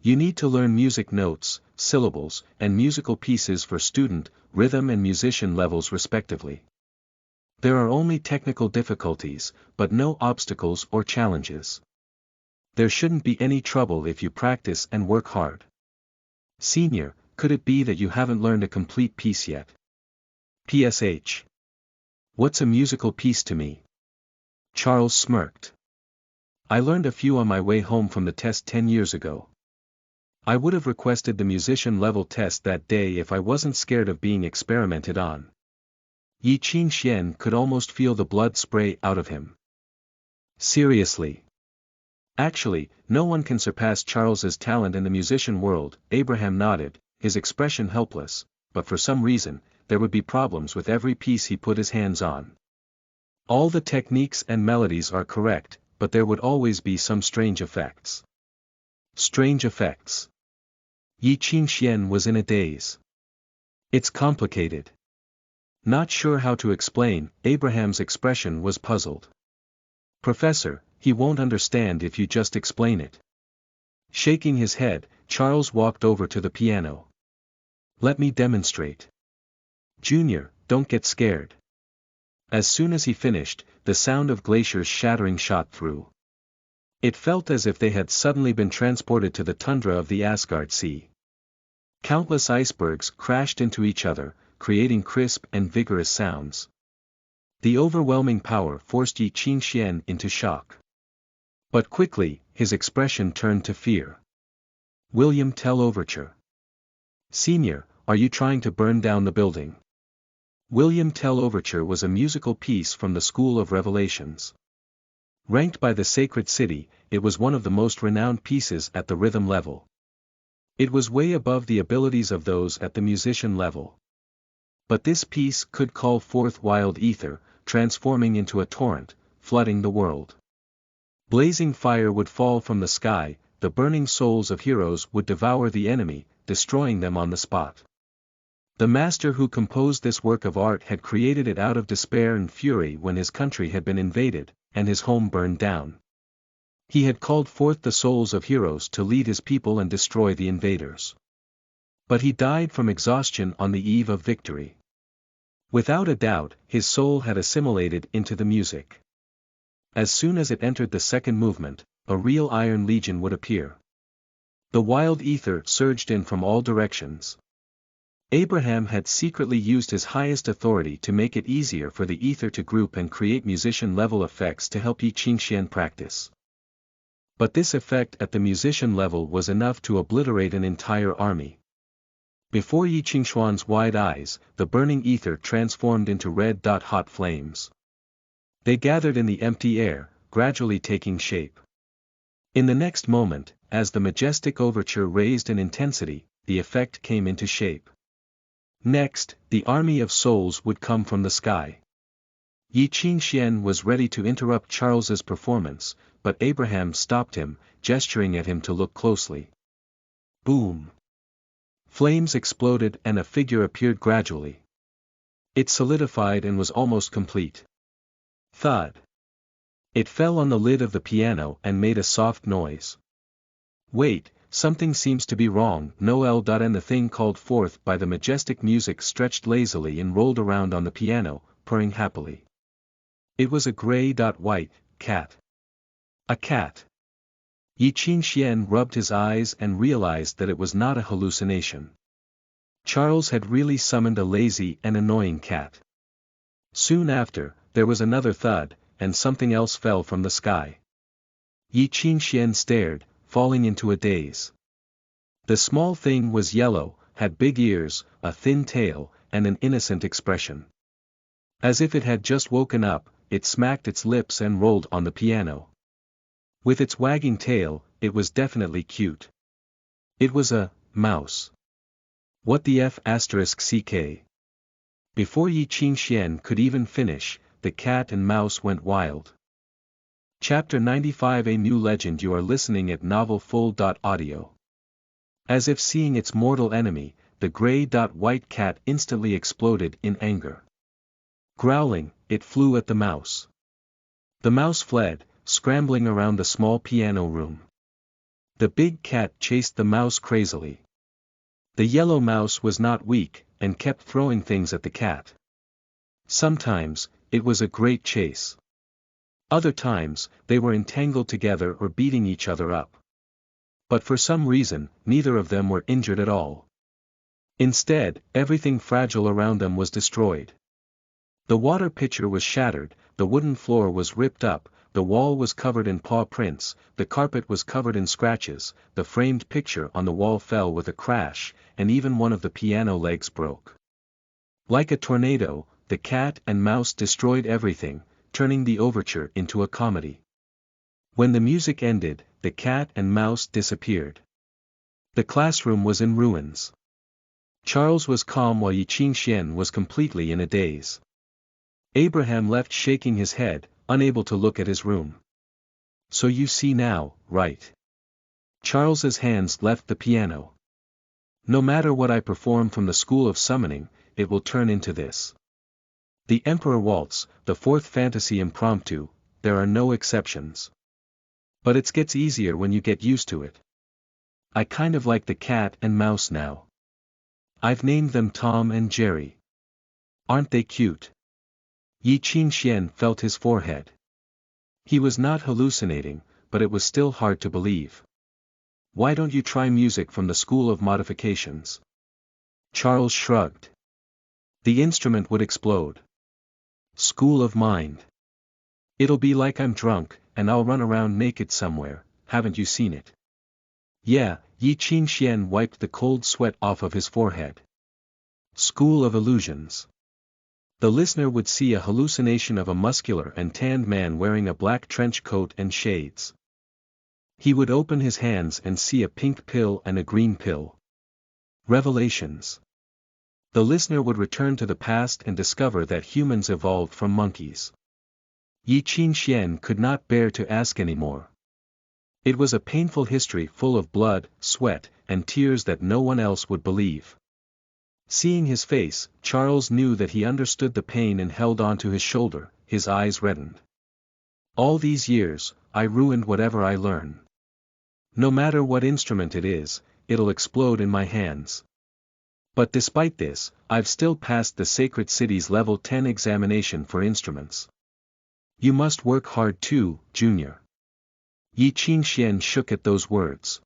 You need to learn music notes, syllables, and musical pieces for student, rhythm and musician levels respectively. There are only technical difficulties, but no obstacles or challenges. There shouldn't be any trouble if you practice and work hard. Senior, could it be that you haven't learned a complete piece yet? PSH. What's a musical piece to me? Charles smirked. I learned a few on my way home from the test 10 years ago. I would have requested the musician level test that day if I wasn't scared of being experimented on. Yi Qingxian could almost feel the blood spray out of him. Seriously. Actually, no one can surpass Charles's talent in the musician world. Abraham nodded, his expression helpless, but for some reason, there would be problems with every piece he put his hands on. All the techniques and melodies are correct, but there would always be some strange effects. Strange effects. Yi Qingxian was in a daze. It's complicated. Not sure how to explain, Abraham's expression was puzzled. Professor, he won't understand if you just explain it. Shaking his head, Charles walked over to the piano. Let me demonstrate. Junior, don't get scared. As soon as he finished, the sound of glaciers shattering shot through. It felt as if they had suddenly been transported to the tundra of the Asgard Sea. Countless icebergs crashed into each other, creating crisp and vigorous sounds. The overwhelming power forced Yi Qingxian into shock. But quickly, his expression turned to fear. William Tell Overture. Senior, are you trying to burn down the building? William Tell Overture was a musical piece from the School of Revelations. Ranked by the Sacred City, it was one of the most renowned pieces at the rhythm level. It was way above the abilities of those at the musician level. But this piece could call forth wild ether, transforming into a torrent, flooding the world. Blazing fire would fall from the sky, the burning souls of heroes would devour the enemy, destroying them on the spot. The master who composed this work of art had created it out of despair and fury when his country had been invaded, and his home burned down. He had called forth the souls of heroes to lead his people and destroy the invaders. But he died from exhaustion on the eve of victory. Without a doubt, his soul had assimilated into the music. As soon as it entered the second movement, a real Iron Legion would appear. The wild ether surged in from all directions. Abraham had secretly used his highest authority to make it easier for the ether to group and create musician-level effects to help Yi Qingxian practice. But this effect at the musician level was enough to obliterate an entire army. Before Yi Qingxuan's wide eyes, the burning ether transformed into red-hot flames. They gathered in the empty air, gradually taking shape. In the next moment, as the majestic overture raised in intensity, the effect came into shape. Next, the army of souls would come from the sky. Yi Qingxian was ready to interrupt Charles's performance, but Abraham stopped him, gesturing at him to look closely. Boom! Flames exploded and a figure appeared gradually. It solidified and was almost complete. Thud! It fell on the lid of the piano and made a soft noise. Wait, something seems to be wrong. And the thing called forth by the majestic music stretched lazily and rolled around on the piano, purring happily. It was a gray-white cat. A cat. Yi Qingxian rubbed his eyes and realized that it was not a hallucination. Charles had really summoned a lazy and annoying cat. Soon after, there was another thud, and something else fell from the sky. Yi Qingxian stared, falling into a daze. The small thing was yellow, had big ears, a thin tail, and an innocent expression. As if it had just woken up, it smacked its lips and rolled on the piano. With its wagging tail, it was definitely cute. It was a mouse. What the f*ck? Before Yi Qingxian could even finish, the cat and mouse went wild. Chapter 95. A New Legend. You are listening at novelfull.audio. As if seeing its mortal enemy, the gray-white cat instantly exploded in anger. Growling, it flew at the mouse. The mouse fled, scrambling around the small piano room. The big cat chased the mouse crazily. The yellow mouse was not weak, and kept throwing things at the cat. Sometimes, it was a great chase. Other times, they were entangled together or beating each other up. But for some reason, neither of them were injured at all. Instead, everything fragile around them was destroyed. The water pitcher was shattered, the wooden floor was ripped up, the wall was covered in paw prints, the carpet was covered in scratches, the framed picture on the wall fell with a crash, and even one of the piano legs broke. Like a tornado, the cat and mouse destroyed everything, turning the overture into a comedy. When the music ended, the cat and mouse disappeared. The classroom was in ruins. Charles was calm while Yi Qingxian was completely in a daze. Abraham left shaking his head, unable to look at his room. So you see now, right? Charles's hands left the piano. No matter what I perform from the school of summoning, it will turn into this. The Emperor Waltz, the fourth fantasy impromptu, there are no exceptions. But it gets easier when you get used to it. I kind of like the cat and mouse now. I've named them Tom and Jerry. Aren't they cute? Yi Qingxian felt his forehead. He was not hallucinating, but it was still hard to believe. Why don't you try music from the school of modifications? Charles shrugged. The instrument would explode. School of mind. It'll be like I'm drunk, and I'll run around naked somewhere, haven't you seen it? Yeah, Yi Qingxian wiped the cold sweat off of his forehead. School of illusions. The listener would see a hallucination of a muscular and tanned man wearing a black trench coat and shades. He would open his hands and see a pink pill and a green pill. Revelations. The listener would return to the past and discover that humans evolved from monkeys. Yi Qingxian could not bear to ask anymore. It was a painful history full of blood, sweat, and tears that no one else would believe. Seeing his face, Charles knew that he understood the pain and held on to his shoulder, his eyes reddened. All these years, I ruined whatever I learn. No matter what instrument it is, it'll explode in my hands. But despite this, I've still passed the Sacred City's Level 10 examination for instruments. You must work hard too, Junior. Yi Qingxian shook at those words.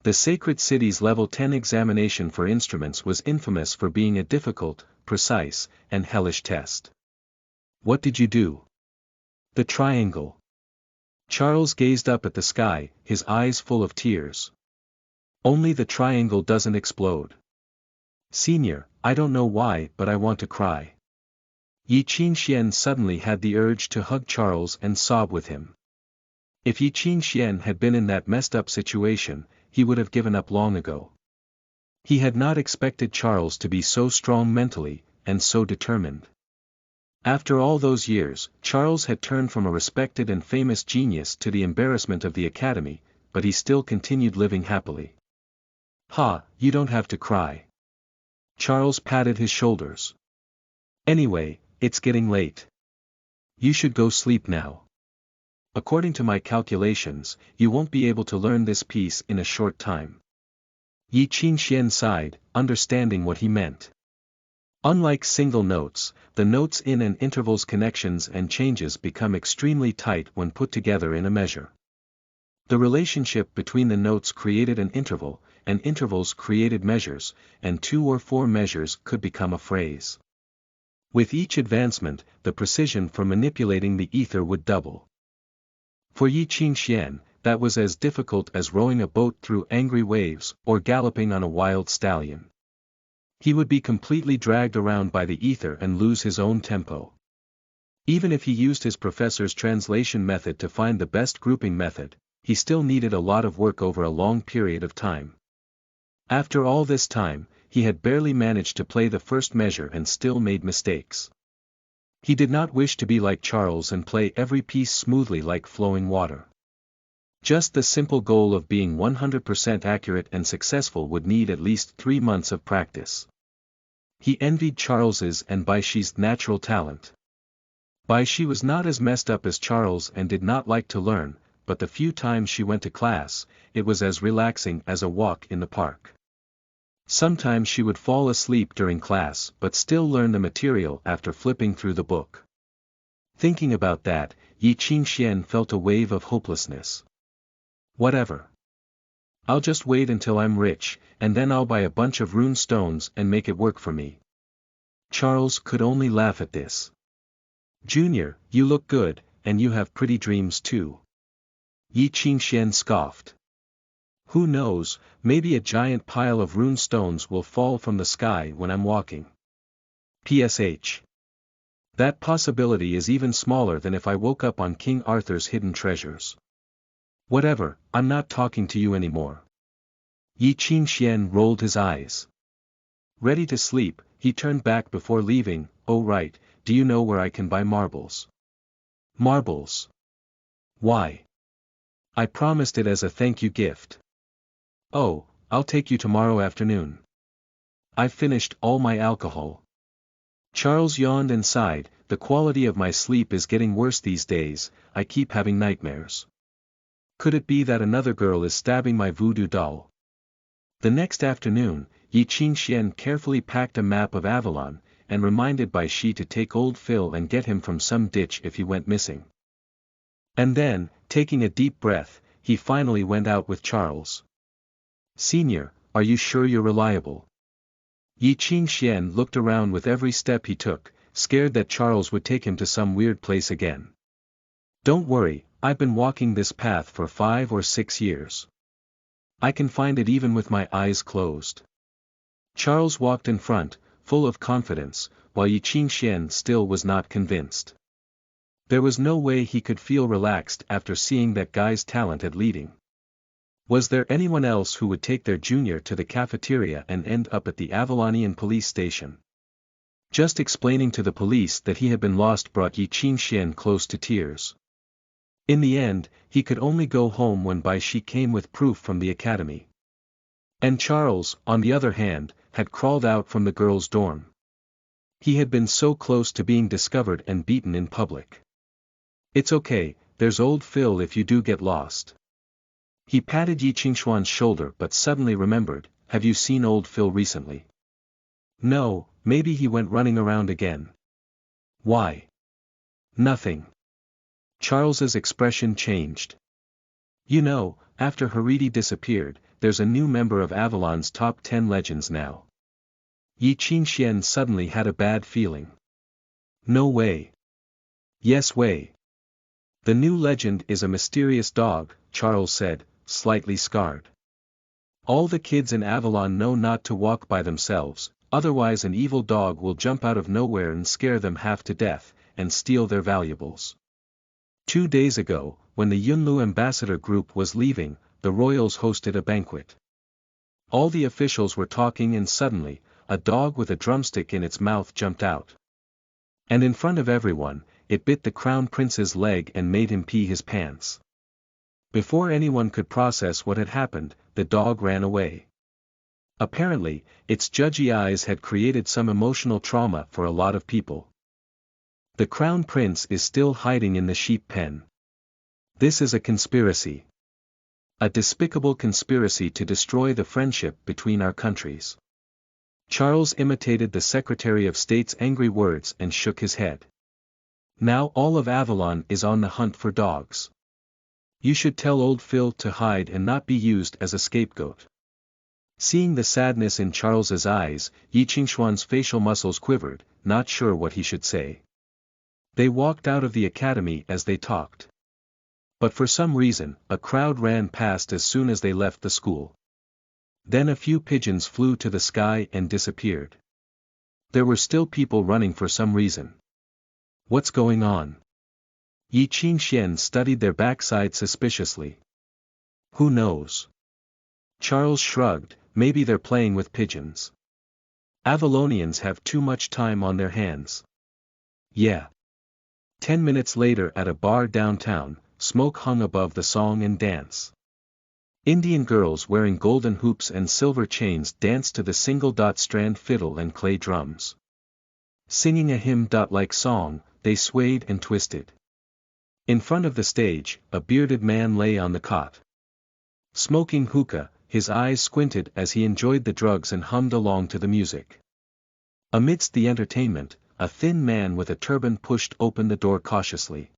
The Sacred City's Level 10 examination for instruments was infamous for being a difficult, precise, and hellish test. What did you do? The triangle. Charles gazed up at the sky, his eyes full of tears. Only the triangle doesn't explode. Senior, I don't know why, but I want to cry. Yi Qingxian suddenly had the urge to hug Charles and sob with him. If Yi Qingxian had been in that messed up situation, he would have given up long ago. He had not expected Charles to be so strong mentally, and so determined. After all those years, Charles had turned from a respected and famous genius to the embarrassment of the academy, but he still continued living happily. Ha, you don't have to cry. Charles patted his shoulders. Anyway, it's getting late. You should go sleep now. According to my calculations, you won't be able to learn this piece in a short time. Yi Qingxian sighed, understanding what he meant. Unlike single notes, the notes in and intervals connections and changes become extremely tight when put together in a measure. The relationship between the notes created an interval, and intervals created measures, and 2 or 4 measures could become a phrase. With each advancement, the precision for manipulating the ether would double. For Yi Qingxian, that was as difficult as rowing a boat through angry waves or galloping on a wild stallion. He would be completely dragged around by the ether and lose his own tempo. Even if he used his professor's translation method to find the best grouping method, he still needed a lot of work over a long period of time. After all this time, he had barely managed to play the first measure and still made mistakes. He did not wish to be like Charles and play every piece smoothly like flowing water. Just the simple goal of being 100% accurate and successful would need at least 3 months of practice. He envied Charles's and Baixi's natural talent. Baixi was not as messed up as Charles and did not like to learn, but the few times she went to class, it was as relaxing as a walk in the park. Sometimes she would fall asleep during class but still learn the material after flipping through the book. Thinking about that, Yi Qingxian felt a wave of hopelessness. Whatever. I'll just wait until I'm rich, and then I'll buy a bunch of rune stones and make it work for me. Charles could only laugh at this. Junior, you look good, and you have pretty dreams too. Yi Qingxian scoffed. Who knows, maybe a giant pile of rune stones will fall from the sky when I'm walking. PSH. That possibility is even smaller than if I woke up on King Arthur's hidden treasures. Whatever, I'm not talking to you anymore. Yi Qingxian rolled his eyes. Ready to sleep, he turned back before leaving. Oh right, do you know where I can buy marbles? Marbles? Why? I promised it as a thank you gift. Oh, I'll take you tomorrow afternoon. I've finished all my alcohol. Charles yawned and sighed. The quality of my sleep is getting worse these days, I keep having nightmares. Could it be that another girl is stabbing my voodoo doll? The next afternoon, Yi Qingxian carefully packed a map of Avalon, and reminded Baishi to take old Phil and get him from some ditch if he went missing. And then, taking a deep breath, he finally went out with Charles. Senior, are you sure you're reliable? Yi Qingxian looked around with every step he took, scared that Charles would take him to some weird place again. Don't worry, I've been walking this path for 5 or 6 years. I can find it even with my eyes closed. Charles walked in front, full of confidence, while Yi Qingxian still was not convinced. There was no way he could feel relaxed after seeing that guy's talent at leading. Was there anyone else who would take their junior to the cafeteria and end up at the Avalonian police station? Just explaining to the police that he had been lost brought Yi Qingxian close to tears. In the end, he could only go home when Baishi came with proof from the academy. And Charles, on the other hand, had crawled out from the girls' dorm. He had been so close to being discovered and beaten in public. It's okay, there's old Phil if you do get lost. He patted Yi Qingxuan's shoulder but suddenly remembered, have you seen old Phil recently? No, maybe he went running around again. Why? Nothing. Charles's expression changed. You know, after Haridi disappeared, there's a new member of Avalon's top 10 legends now. Yi Qingxian suddenly had a bad feeling. No way. Yes way. The new legend is a mysterious dog, Charles said, slightly scarred. All the kids in Avalon know not to walk by themselves, otherwise an evil dog will jump out of nowhere and scare them half to death, and steal their valuables. 2 days ago, when the Yunlu ambassador group was leaving, the royals hosted a banquet. All the officials were talking and suddenly, a dog with a drumstick in its mouth jumped out. And in front of everyone, it bit the crown prince's leg and made him pee his pants. Before anyone could process what had happened, the dog ran away. Apparently, its judgy eyes had created some emotional trauma for a lot of people. The crown prince is still hiding in the sheep pen. This is a conspiracy. A despicable conspiracy to destroy the friendship between our countries. Charles imitated the Secretary of State's angry words and shook his head. Now all of Avalon is on the hunt for dogs. You should tell old Phil to hide and not be used as a scapegoat. Seeing the sadness in Charles's eyes, Xuanhuan's facial muscles quivered, not sure what he should say. They walked out of the academy as they talked. But for some reason, a crowd ran past as soon as they left the school. Then a few pigeons flew to the sky and disappeared. There were still people running for some reason. What's going on? Xuanhuan studied their backside suspiciously. Who knows? Charles shrugged, maybe they're playing with pigeons. Avalonians have too much time on their hands. Yeah. 10 minutes later at a bar downtown, smoke hung above the song and dance. Indian girls wearing golden hoops and silver chains danced to the single-strand fiddle and clay drums. Singing a hymn-like song, they swayed and twisted. In front of the stage, a bearded man lay on the cot. Smoking hookah, his eyes squinted as he enjoyed the drugs and hummed along to the music. Amidst the entertainment, a thin man with a turban pushed open the door cautiously.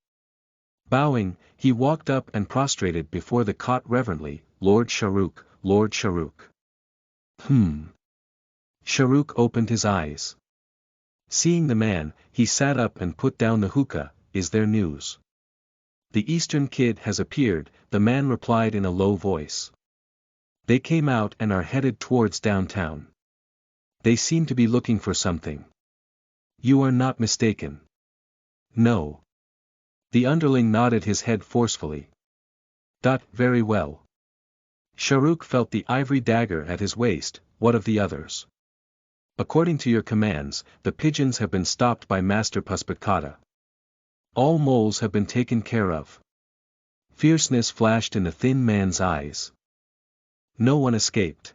Bowing, he walked up and prostrated before the cot reverently, "Lord Shahrukh, Lord Shahrukh." Shahrukh opened his eyes. Seeing the man, he sat up and put down the hookah. "Is there news?" "The Eastern Kid has appeared," the man replied in a low voice. "They came out and are headed towards downtown. They seem to be looking for something." "You are not mistaken." "No." The underling nodded his head forcefully. Very well." Shahrukh felt the ivory dagger at his waist. "What of the others?" "According to your commands, the pigeons have been stopped by Master Puspakata. All moles have been taken care of." Fierceness flashed in the thin man's eyes. "No one escaped.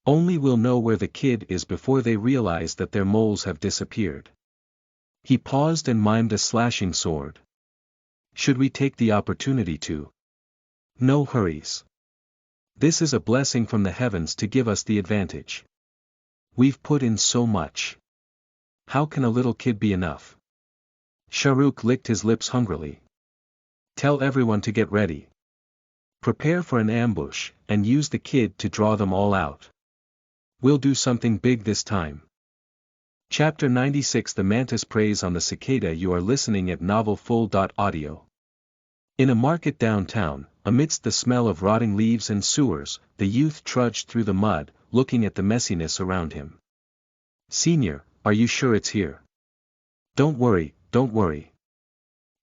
Only we'll know where the kid is before they realize that their moles have disappeared." He paused and mimed a slashing sword. "Should we take the opportunity to?" "No hurries. This is a blessing from the heavens to give us the advantage. We've put in so much. How can a little kid be enough?" Shahrukh licked his lips hungrily. "Tell everyone to get ready. Prepare for an ambush, and use the kid to draw them all out. We'll do something big this time." Chapter 96 The Mantis Preys on the Cicada. You are listening at novelfull.audio. In a market downtown, amidst the smell of rotting leaves and sewers, the youth trudged through the mud, looking at the messiness around him. "Senior, are you sure it's here?" Don't worry.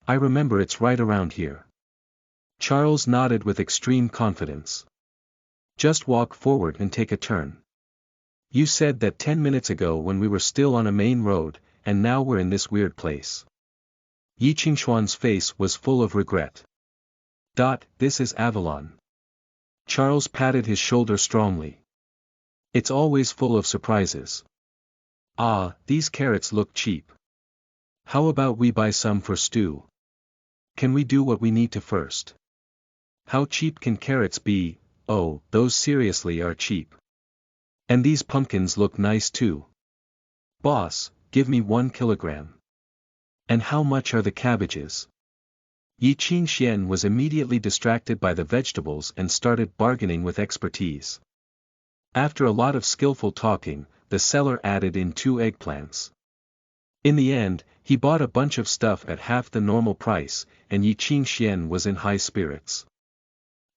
I remember it's right around here." Charles nodded with extreme confidence. "Just walk forward and take a turn. You said that 10 minutes ago when we were still on a main road, and now we're in this weird place." Xuanhuan's face was full of regret. This is Avalon." Charles patted his shoulder strongly. "It's always full of surprises. Ah, these carrots look cheap. How about we buy some for stew? Can we do what we need to first?" "How cheap can carrots be?" "Oh, those seriously are cheap. And these pumpkins look nice too." "Boss, give me 1 kilogram. "And how much are the cabbages?" Xuanhuan was immediately distracted by the vegetables and started bargaining with expertise. After a lot of skillful talking, the seller added in 2 eggplants. In the end, he bought a bunch of stuff at half the normal price, and Xuanhuan was in high spirits.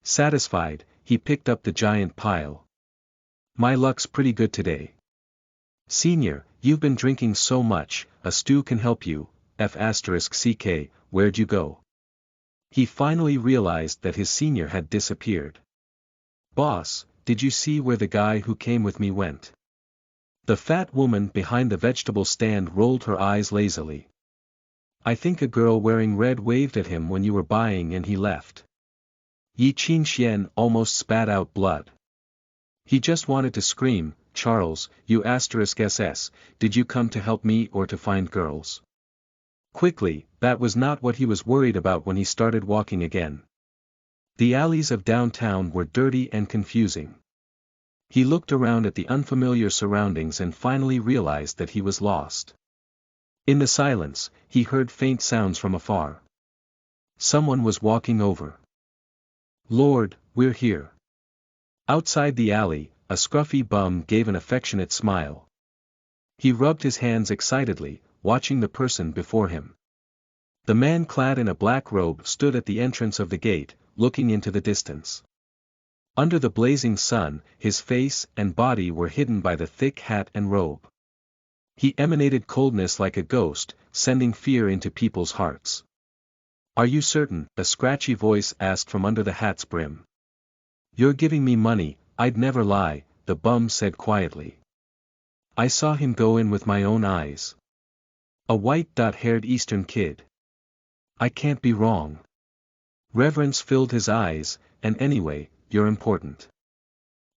Satisfied, he picked up the giant pile. "My luck's pretty good today." "Senior, you've been drinking so much, a stew can help you. F***ck, where'd you go?" He finally realized that his senior had disappeared. "Boss, did you see where the guy who came with me went?" The fat woman behind the vegetable stand rolled her eyes lazily. "I think a girl wearing red waved at him when you were buying and he left." Xuanhuan almost spat out blood. He just wanted to scream, "Charles, you *SS, did you come to help me or to find girls?" Quickly, that was not what he was worried about when he started walking again. The alleys of downtown were dirty and confusing. He looked around at the unfamiliar surroundings and finally realized that he was lost. In the silence, he heard faint sounds from afar. Someone was walking over. "Lord, we're here." Outside the alley, a scruffy bum gave an affectionate smile. He rubbed his hands excitedly, watching the person before him. The man clad in a black robe stood at the entrance of the gate, looking into the distance. Under the blazing sun, his face and body were hidden by the thick hat and robe. He emanated coldness like a ghost, sending fear into people's hearts. "Are you certain?" a scratchy voice asked from under the hat's brim. "You're giving me money, I'd never lie," the bum said quietly. "I saw him go in with my own eyes. A white-haired Eastern kid. I can't be wrong." Reverence filled his eyes, "And anyway, you're important.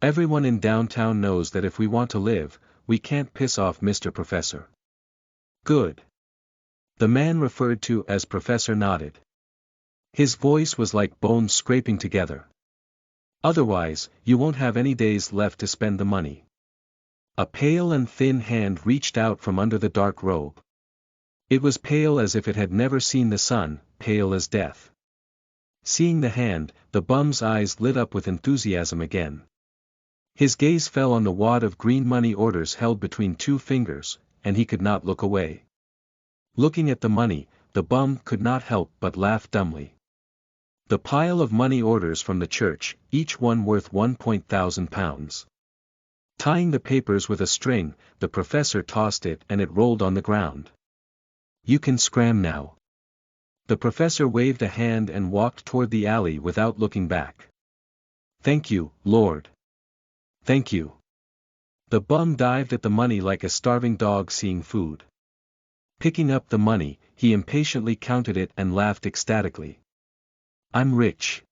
Everyone in downtown knows that if we want to live, we can't piss off Mr. Professor." "Good." The man referred to as Professor nodded. His voice was like bones scraping together. "Otherwise, you won't have any days left to spend the money." A pale and thin hand reached out from under the dark robe. It was pale as if it had never seen the sun, pale as death. Seeing the hand, the bum's eyes lit up with enthusiasm again. His gaze fell on the wad of green money orders held between two fingers, and he could not look away. Looking at the money, the bum could not help but laugh dumbly. The pile of money orders from the church, each one worth £1,000. Tying the papers with a string, the professor tossed it and it rolled on the ground. "You can scram now." The professor waved a hand and walked toward the alley without looking back. "Thank you, Lord. Thank you." The bum dived at the money like a starving dog seeing food. Picking up the money, he impatiently counted it and laughed ecstatically. "I'm rich."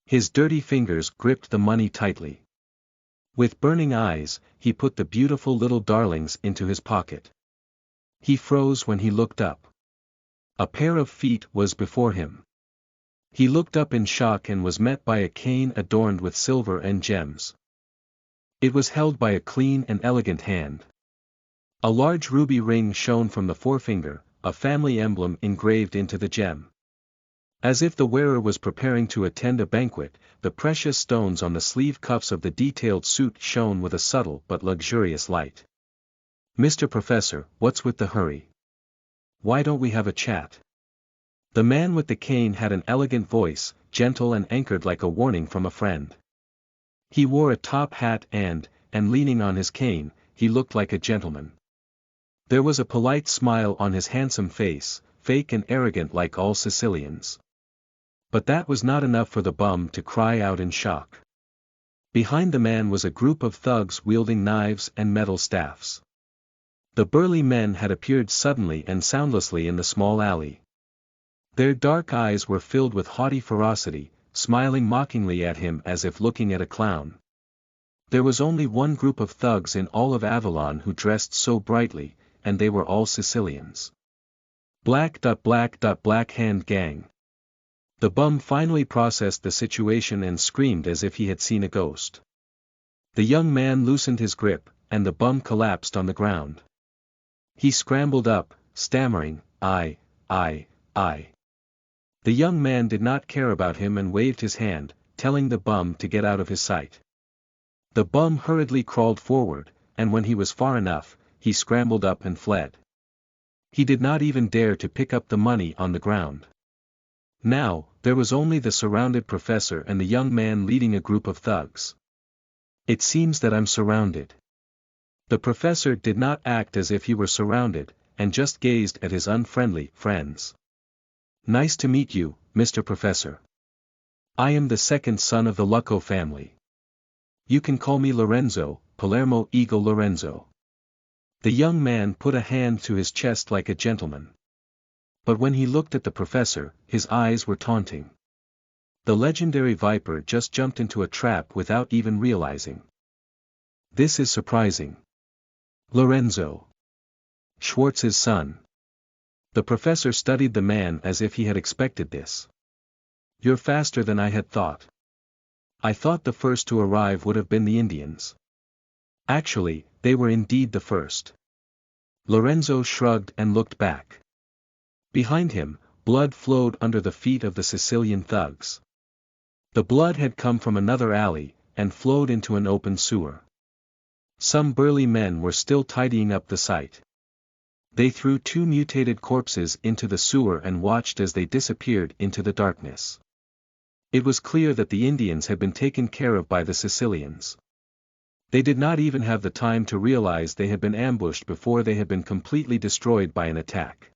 His dirty fingers gripped the money tightly. With burning eyes, he put the beautiful little darlings into his pocket. He froze when he looked up. A pair of feet was before him. He looked up in shock and was met by a cane adorned with silver and gems. It was held by a clean and elegant hand. A large ruby ring shone from the forefinger, a family emblem engraved into the gem. As if the wearer was preparing to attend a banquet, the precious stones on the sleeve cuffs of the detailed suit shone with a subtle but luxurious light. "Mr. Professor, what's with the hurry? Why don't we have a chat?" The man with the cane had an elegant voice, gentle and anchored like a warning from a friend. He wore a top hat and leaning on his cane, he looked like a gentleman. There was a polite smile on his handsome face, fake and arrogant like all Sicilians. But that was not enough for the bum to cry out in shock. Behind the man was a group of thugs wielding knives and metal staffs. The burly men had appeared suddenly and soundlessly in the small alley. Their dark eyes were filled with haughty ferocity, smiling mockingly at him as if looking at a clown. There was only one group of thugs in all of Avalon who dressed so brightly, and they were all Sicilians. Black Hand Gang. The bum finally processed the situation and screamed as if he had seen a ghost. The young man loosened his grip, and the bum collapsed on the ground. He scrambled up, stammering, I. The young man did not care about him and waved his hand, telling the bum to get out of his sight. The bum hurriedly crawled forward, and when he was far enough, he scrambled up and fled. He did not even dare to pick up the money on the ground. Now, there was only the surrounded professor and the young man leading a group of thugs. "It seems that I'm surrounded." The professor did not act as if he were surrounded, and just gazed at his unfriendly friends. "Nice to meet you, Mr. Professor. I am the second son of the Lucco family. You can call me Lorenzo, Palermo Eagle Lorenzo." The young man put a hand to his chest like a gentleman. But when he looked at the professor, his eyes were taunting. The legendary viper just jumped into a trap without even realizing. This is surprising. Lorenzo. Schwartz's son. The professor studied the man as if he had expected this. "You're faster than I had thought." I thought the first to arrive would have been the Indians. Actually, they were indeed the first. Lorenzo shrugged and looked back. Behind him, blood flowed under the feet of the Sicilian thugs. The blood had come from another alley, and flowed into an open sewer. Some burly men were still tidying up the site. They threw two mutated corpses into the sewer and watched as they disappeared into the darkness. It was clear that the Indians had been taken care of by the Sicilians. They did not even have the time to realize they had been ambushed before they had been completely destroyed by an attack.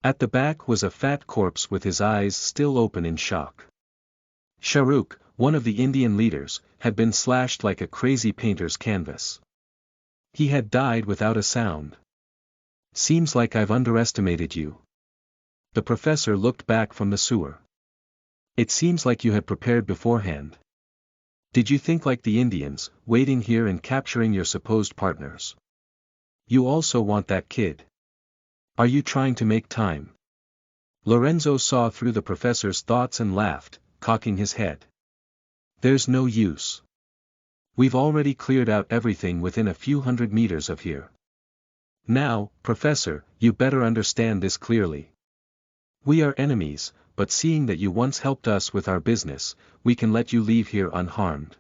At the back was a fat corpse with his eyes still open in shock. Shahrukh, one of the Indian leaders, had been slashed like a crazy painter's canvas. He had died without a sound. Seems like I've underestimated you. The professor looked back from the sewer. It seems like you had prepared beforehand. Did you think like the Indians, waiting here and capturing your supposed partners? You also want that kid. Are you trying to make time? Lorenzo saw through the professor's thoughts and laughed, cocking his head. There's no use. We've already cleared out everything within a few hundred meters of here. Now, Professor, you better understand this clearly. We are enemies, but seeing that you once helped us with our business, we can let you leave here unharmed.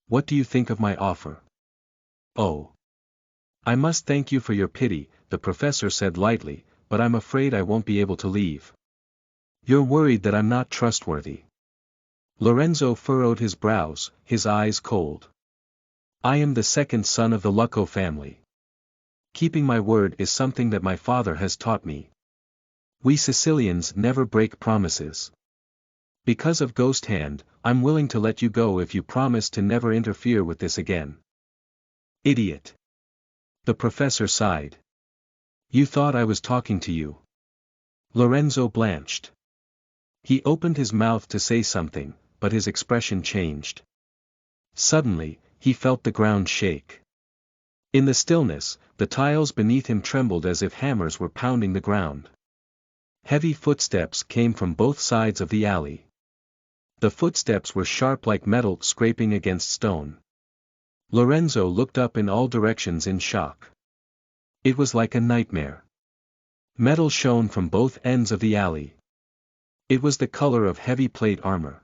What do you think of my offer? Oh. I must thank you for your pity, the professor said lightly, but I'm afraid I won't be able to leave. You're worried that I'm not trustworthy. Lorenzo furrowed his brows, his eyes cold. I am the second son of the Lucco family. Keeping my word is something that my father has taught me. We Sicilians never break promises. Because of Ghost Hand, I'm willing to let you go if you promise to never interfere with this again. Idiot. The professor sighed. You thought I was talking to you. Lorenzo blanched. He opened his mouth to say something, but his expression changed. Suddenly, he felt the ground shake. In the stillness, the tiles beneath him trembled as if hammers were pounding the ground. Heavy footsteps came from both sides of the alley. The footsteps were sharp like metal scraping against stone. Lorenzo looked up in all directions in shock. It was like a nightmare. Metal shone from both ends of the alley. It was the color of heavy plate armor.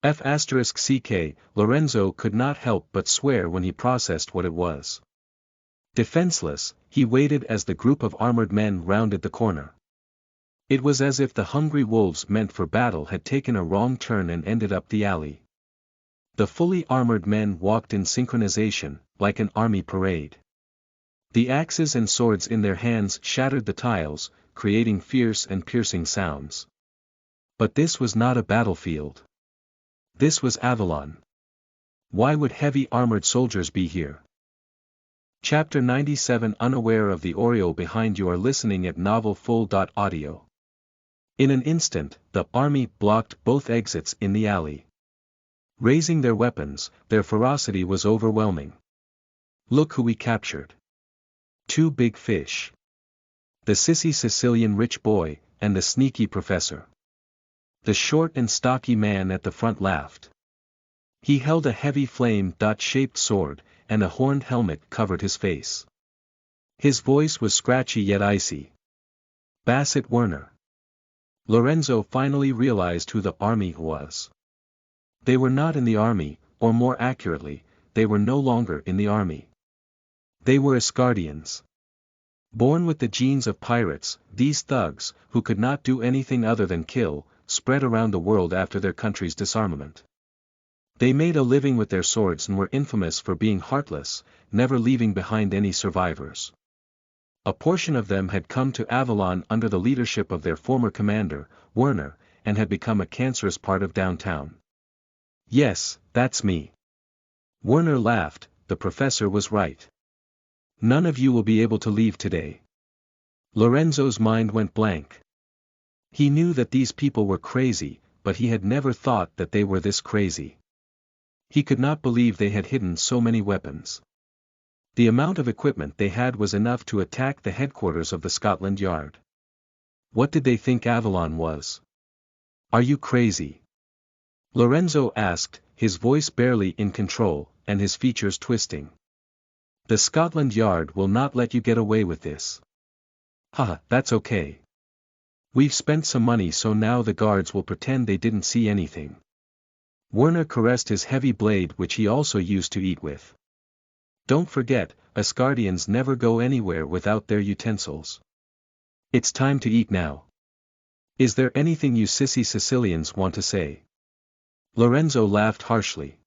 F***ck, Lorenzo could not help but swear when he processed what it was. Defenseless, he waited as the group of armored men rounded the corner. It was as if the hungry wolves meant for battle had taken a wrong turn and ended up the alley. The fully armored men walked in synchronization, like an army parade. The axes and swords in their hands shattered the tiles, creating fierce and piercing sounds. But this was not a battlefield. This was Avalon. Why would heavy armored soldiers be here? Chapter 97. Unaware of the Oreo behind you are listening at novelfull.audio. In an instant, the army blocked both exits in the alley. Raising their weapons, their ferocity was overwhelming. Look who we captured. Two big fish. The sissy Sicilian rich boy, and the sneaky professor. The short and stocky man at the front laughed. He held a heavy flame-shaped sword, and a horned helmet covered his face. His voice was scratchy yet icy. Bassett Werner. Lorenzo finally realized who the army was. They were not in the army, or more accurately, they were no longer in the army. They were Asgardians. Born with the genes of pirates, these thugs, who could not do anything other than kill, spread around the world after their country's disarmament. They made a living with their swords and were infamous for being heartless, never leaving behind any survivors. A portion of them had come to Avalon under the leadership of their former commander, Werner, and had become a cancerous part of downtown. Yes, that's me. Werner laughed, the professor was right. None of you will be able to leave today. Lorenzo's mind went blank. He knew that these people were crazy, but he had never thought that they were this crazy. He could not believe they had hidden so many weapons. The amount of equipment they had was enough to attack the headquarters of the Scotland Yard. What did they think Avalon was? Are you crazy? Lorenzo asked, his voice barely in control, and his features twisting. The Scotland Yard will not let you get away with this. Haha, that's okay. We've spent some money, so now the guards will pretend they didn't see anything. Werner caressed his heavy blade, which he also used to eat with. Don't forget, Asgardians never go anywhere without their utensils. It's time to eat now. Is there anything you sissy Sicilians want to say? Lorenzo laughed harshly.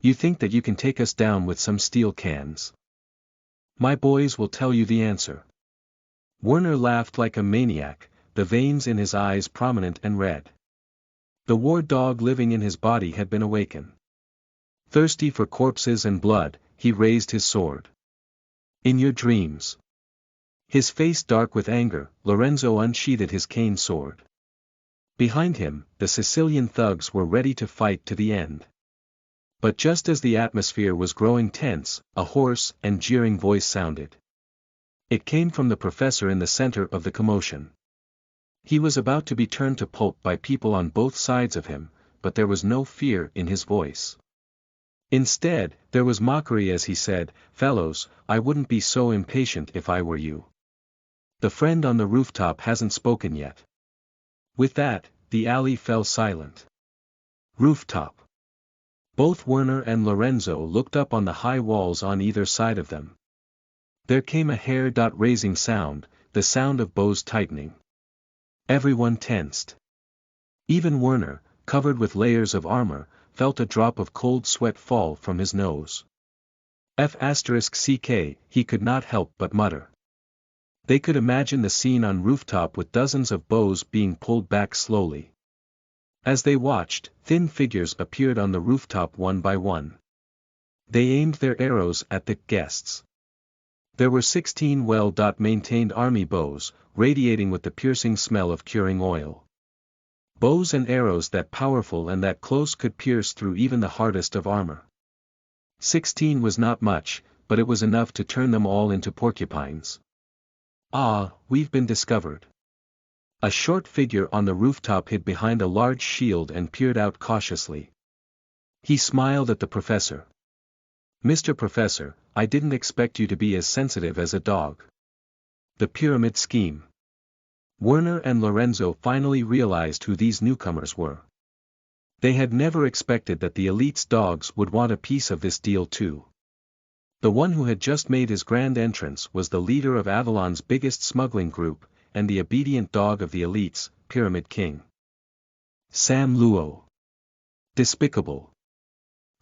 You think that you can take us down with some steel cans? My boys will tell you the answer. Werner laughed like a maniac, the veins in his eyes prominent and red. The war dog living in his body had been awakened. Thirsty for corpses and blood, he raised his sword. In your dreams. His face dark with anger, Lorenzo unsheathed his cane sword. Behind him, the Sicilian thugs were ready to fight to the end. But just as the atmosphere was growing tense, a hoarse and jeering voice sounded. It came from the professor in the center of the commotion. He was about to be turned to pulp by people on both sides of him, but there was no fear in his voice. Instead, there was mockery as he said, "Fellows, I wouldn't be so impatient if I were you. The friend on the rooftop hasn't spoken yet." With that, the alley fell silent. Rooftop. Both Werner and Lorenzo looked up on the high walls on either side of them. There came a hair-raising sound, the sound of bows tightening. Everyone tensed. Even Werner, covered with layers of armor, felt a drop of cold sweat fall from his nose. F***, he could not help but mutter. They could imagine the scene on rooftop with dozens of bows being pulled back slowly. As they watched, thin figures appeared on the rooftop one by one. They aimed their arrows at the guests. There were 16 well-maintained army bows, radiating with the piercing smell of curing oil. Bows and arrows that powerful and that close could pierce through even the hardest of armor. 16 was not much, but it was enough to turn them all into porcupines. Ah, we've been discovered. A short figure on the rooftop hid behind a large shield and peered out cautiously. He smiled at the professor. Mr. Professor, I didn't expect you to be as sensitive as a dog. The pyramid scheme. Werner and Lorenzo finally realized who these newcomers were. They had never expected that the elite's dogs would want a piece of this deal too. The one who had just made his grand entrance was the leader of Avalon's biggest smuggling group, and the obedient dog of the elites, Pyramid King. Sam Luo. Despicable.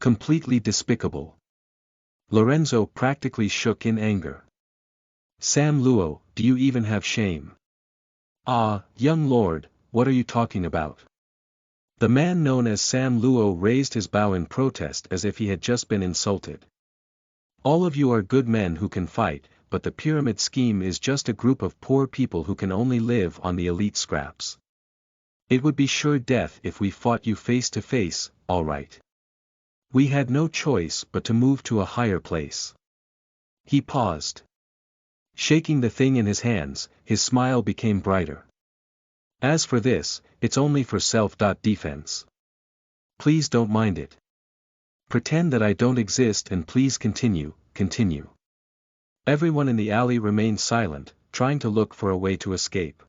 Completely despicable. Lorenzo practically shook in anger. Sam Luo, do you even have shame? Ah, young lord, what are you talking about? The man known as Sam Luo raised his bow in protest as if he had just been insulted. All of you are good men who can fight, but the pyramid scheme is just a group of poor people who can only live on the elite scraps. It would be sure death if we fought you face to face, all right. We had no choice but to move to a higher place. He paused. Shaking the thing in his hands, his smile became brighter. As for this, it's only for self-defense. Please don't mind it. Pretend that I don't exist and please continue. Everyone in the alley remained silent, trying to look for a way to escape.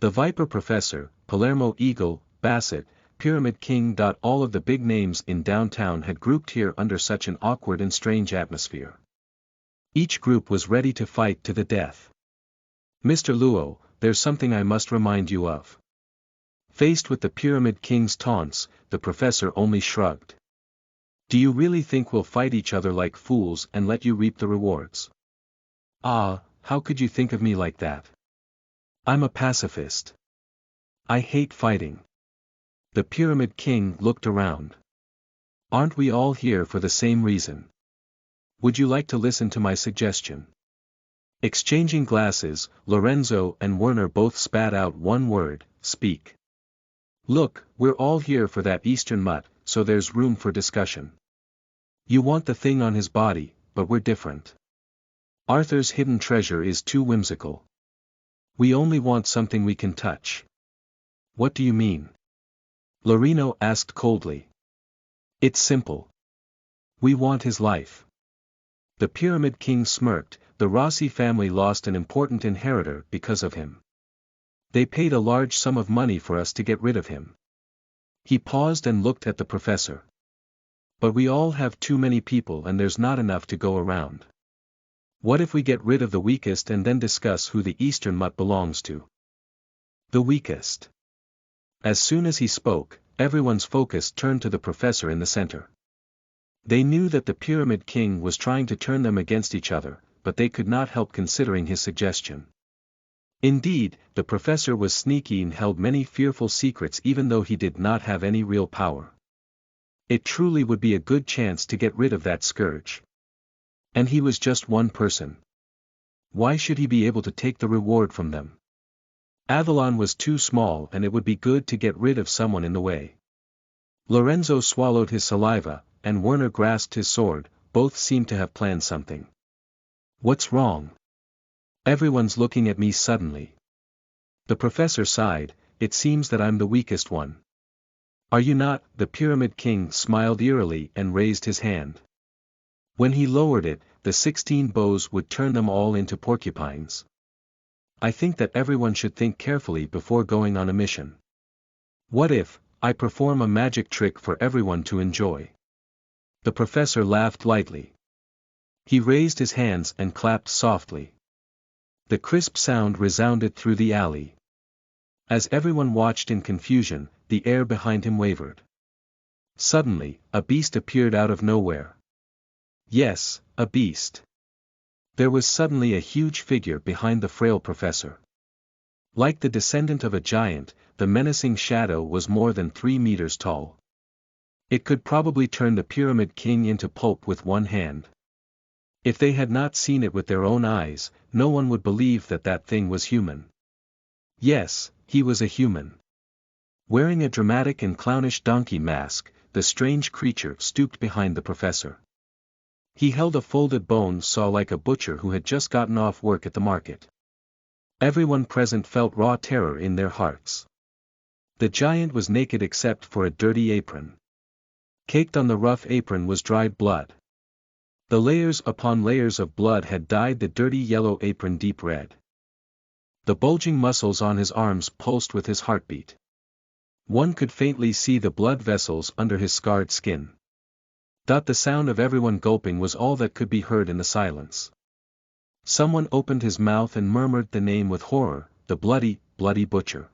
The Viper Professor, Palermo Eagle, Bassett, Pyramid King. All of the big names in downtown had grouped here under such an awkward and strange atmosphere. Each group was ready to fight to the death. Mr. Luo, there's something I must remind you of. Faced with the Pyramid King's taunts, the professor only shrugged. Do you really think we'll fight each other like fools and let you reap the rewards? Ah, how could you think of me like that? I'm a pacifist. I hate fighting. The Pyramid King looked around. Aren't we all here for the same reason? Would you like to listen to my suggestion? Exchanging glasses, Lorenzo and Werner both spat out one word, speak. Look, we're all here for that Eastern mutt, so there's room for discussion. You want the thing on his body, but we're different. Arthur's hidden treasure is too whimsical. We only want something we can touch. What do you mean? Lorino asked coldly. It's simple. We want his life. The Pyramid King smirked. The Rossi family lost an important inheritor because of him. They paid a large sum of money for us to get rid of him. He paused and looked at the professor. But we all have too many people and there's not enough to go around. What if we get rid of the weakest and then discuss who the Eastern Mutt belongs to? The weakest. As soon as he spoke, everyone's focus turned to the professor in the center. They knew that the Pyramid King was trying to turn them against each other, but they could not help considering his suggestion. Indeed, the professor was sneaky and held many fearful secrets even though he did not have any real power. It truly would be a good chance to get rid of that scourge. And he was just one person. Why should he be able to take the reward from them? Avalon was too small and it would be good to get rid of someone in the way. Lorenzo swallowed his saliva, and Werner grasped his sword. Both seemed to have planned something. What's wrong? Everyone's looking at me suddenly. The professor sighed. It seems that I'm the weakest one. Are you not? The Pyramid King smiled eerily and raised his hand. When he lowered it, the 16 bows would turn them all into porcupines. I think that everyone should think carefully before going on a mission. What if I perform a magic trick for everyone to enjoy? The professor laughed lightly. He raised his hands and clapped softly. The crisp sound resounded through the alley. As everyone watched in confusion, the air behind him wavered. Suddenly, a beast appeared out of nowhere. Yes, a beast. There was suddenly a huge figure behind the frail professor. Like the descendant of a giant, the menacing shadow was more than 3 meters tall. It could probably turn the Pyramid King into pulp with one hand. If they had not seen it with their own eyes, no one would believe that that thing was human. Yes, he was a human. Wearing a dramatic and clownish donkey mask, the strange creature stooped behind the professor. He held a folded bone saw like a butcher who had just gotten off work at the market. Everyone present felt raw terror in their hearts. The giant was naked except for a dirty apron. Caked on the rough apron was dried blood. The layers upon layers of blood had dyed the dirty yellow apron deep red. The bulging muscles on his arms pulsed with his heartbeat. One could faintly see the blood vessels under his scarred skin. The sound of everyone gulping was all that could be heard in the silence. Someone opened his mouth and murmured the name with horror, the bloody butcher.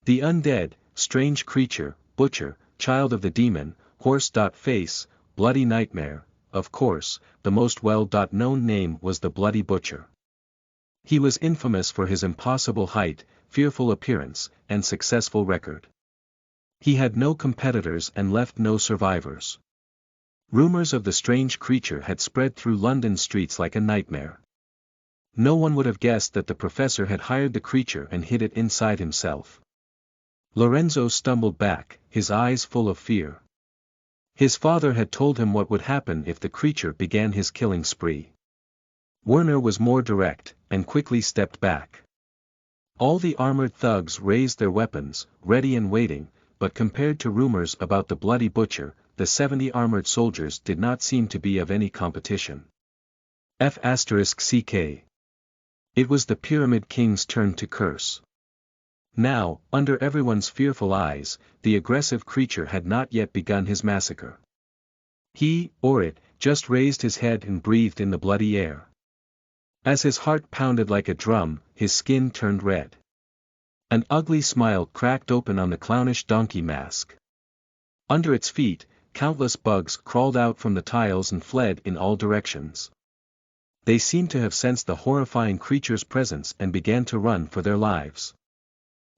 The undead, strange creature, butcher, child of the demon, horse-face, bloody nightmare. Of course, the most well-known name was the Bloody Butcher. He was infamous for his impossible height, fearful appearance, and successful record. He had no competitors and left no survivors. Rumors of the strange creature had spread through London streets like a nightmare. No one would have guessed that the professor had hired the creature and hid it inside himself. Lorenzo stumbled back, his eyes full of fear. His father had told him what would happen if the creature began his killing spree. Werner was more direct, and quickly stepped back. All the armored thugs raised their weapons, ready and waiting, but compared to rumors about the Bloody Butcher, the 70 armored soldiers did not seem to be of any competition. F***ck. It was the Pyramid King's turn to curse. Now, under everyone's fearful eyes, the aggressive creature had not yet begun his massacre. He, or it, just raised his head and breathed in the bloody air. As his heart pounded like a drum, his skin turned red. An ugly smile cracked open on the clownish donkey mask. Under its feet, countless bugs crawled out from the tiles and fled in all directions. They seemed to have sensed the horrifying creature's presence and began to run for their lives.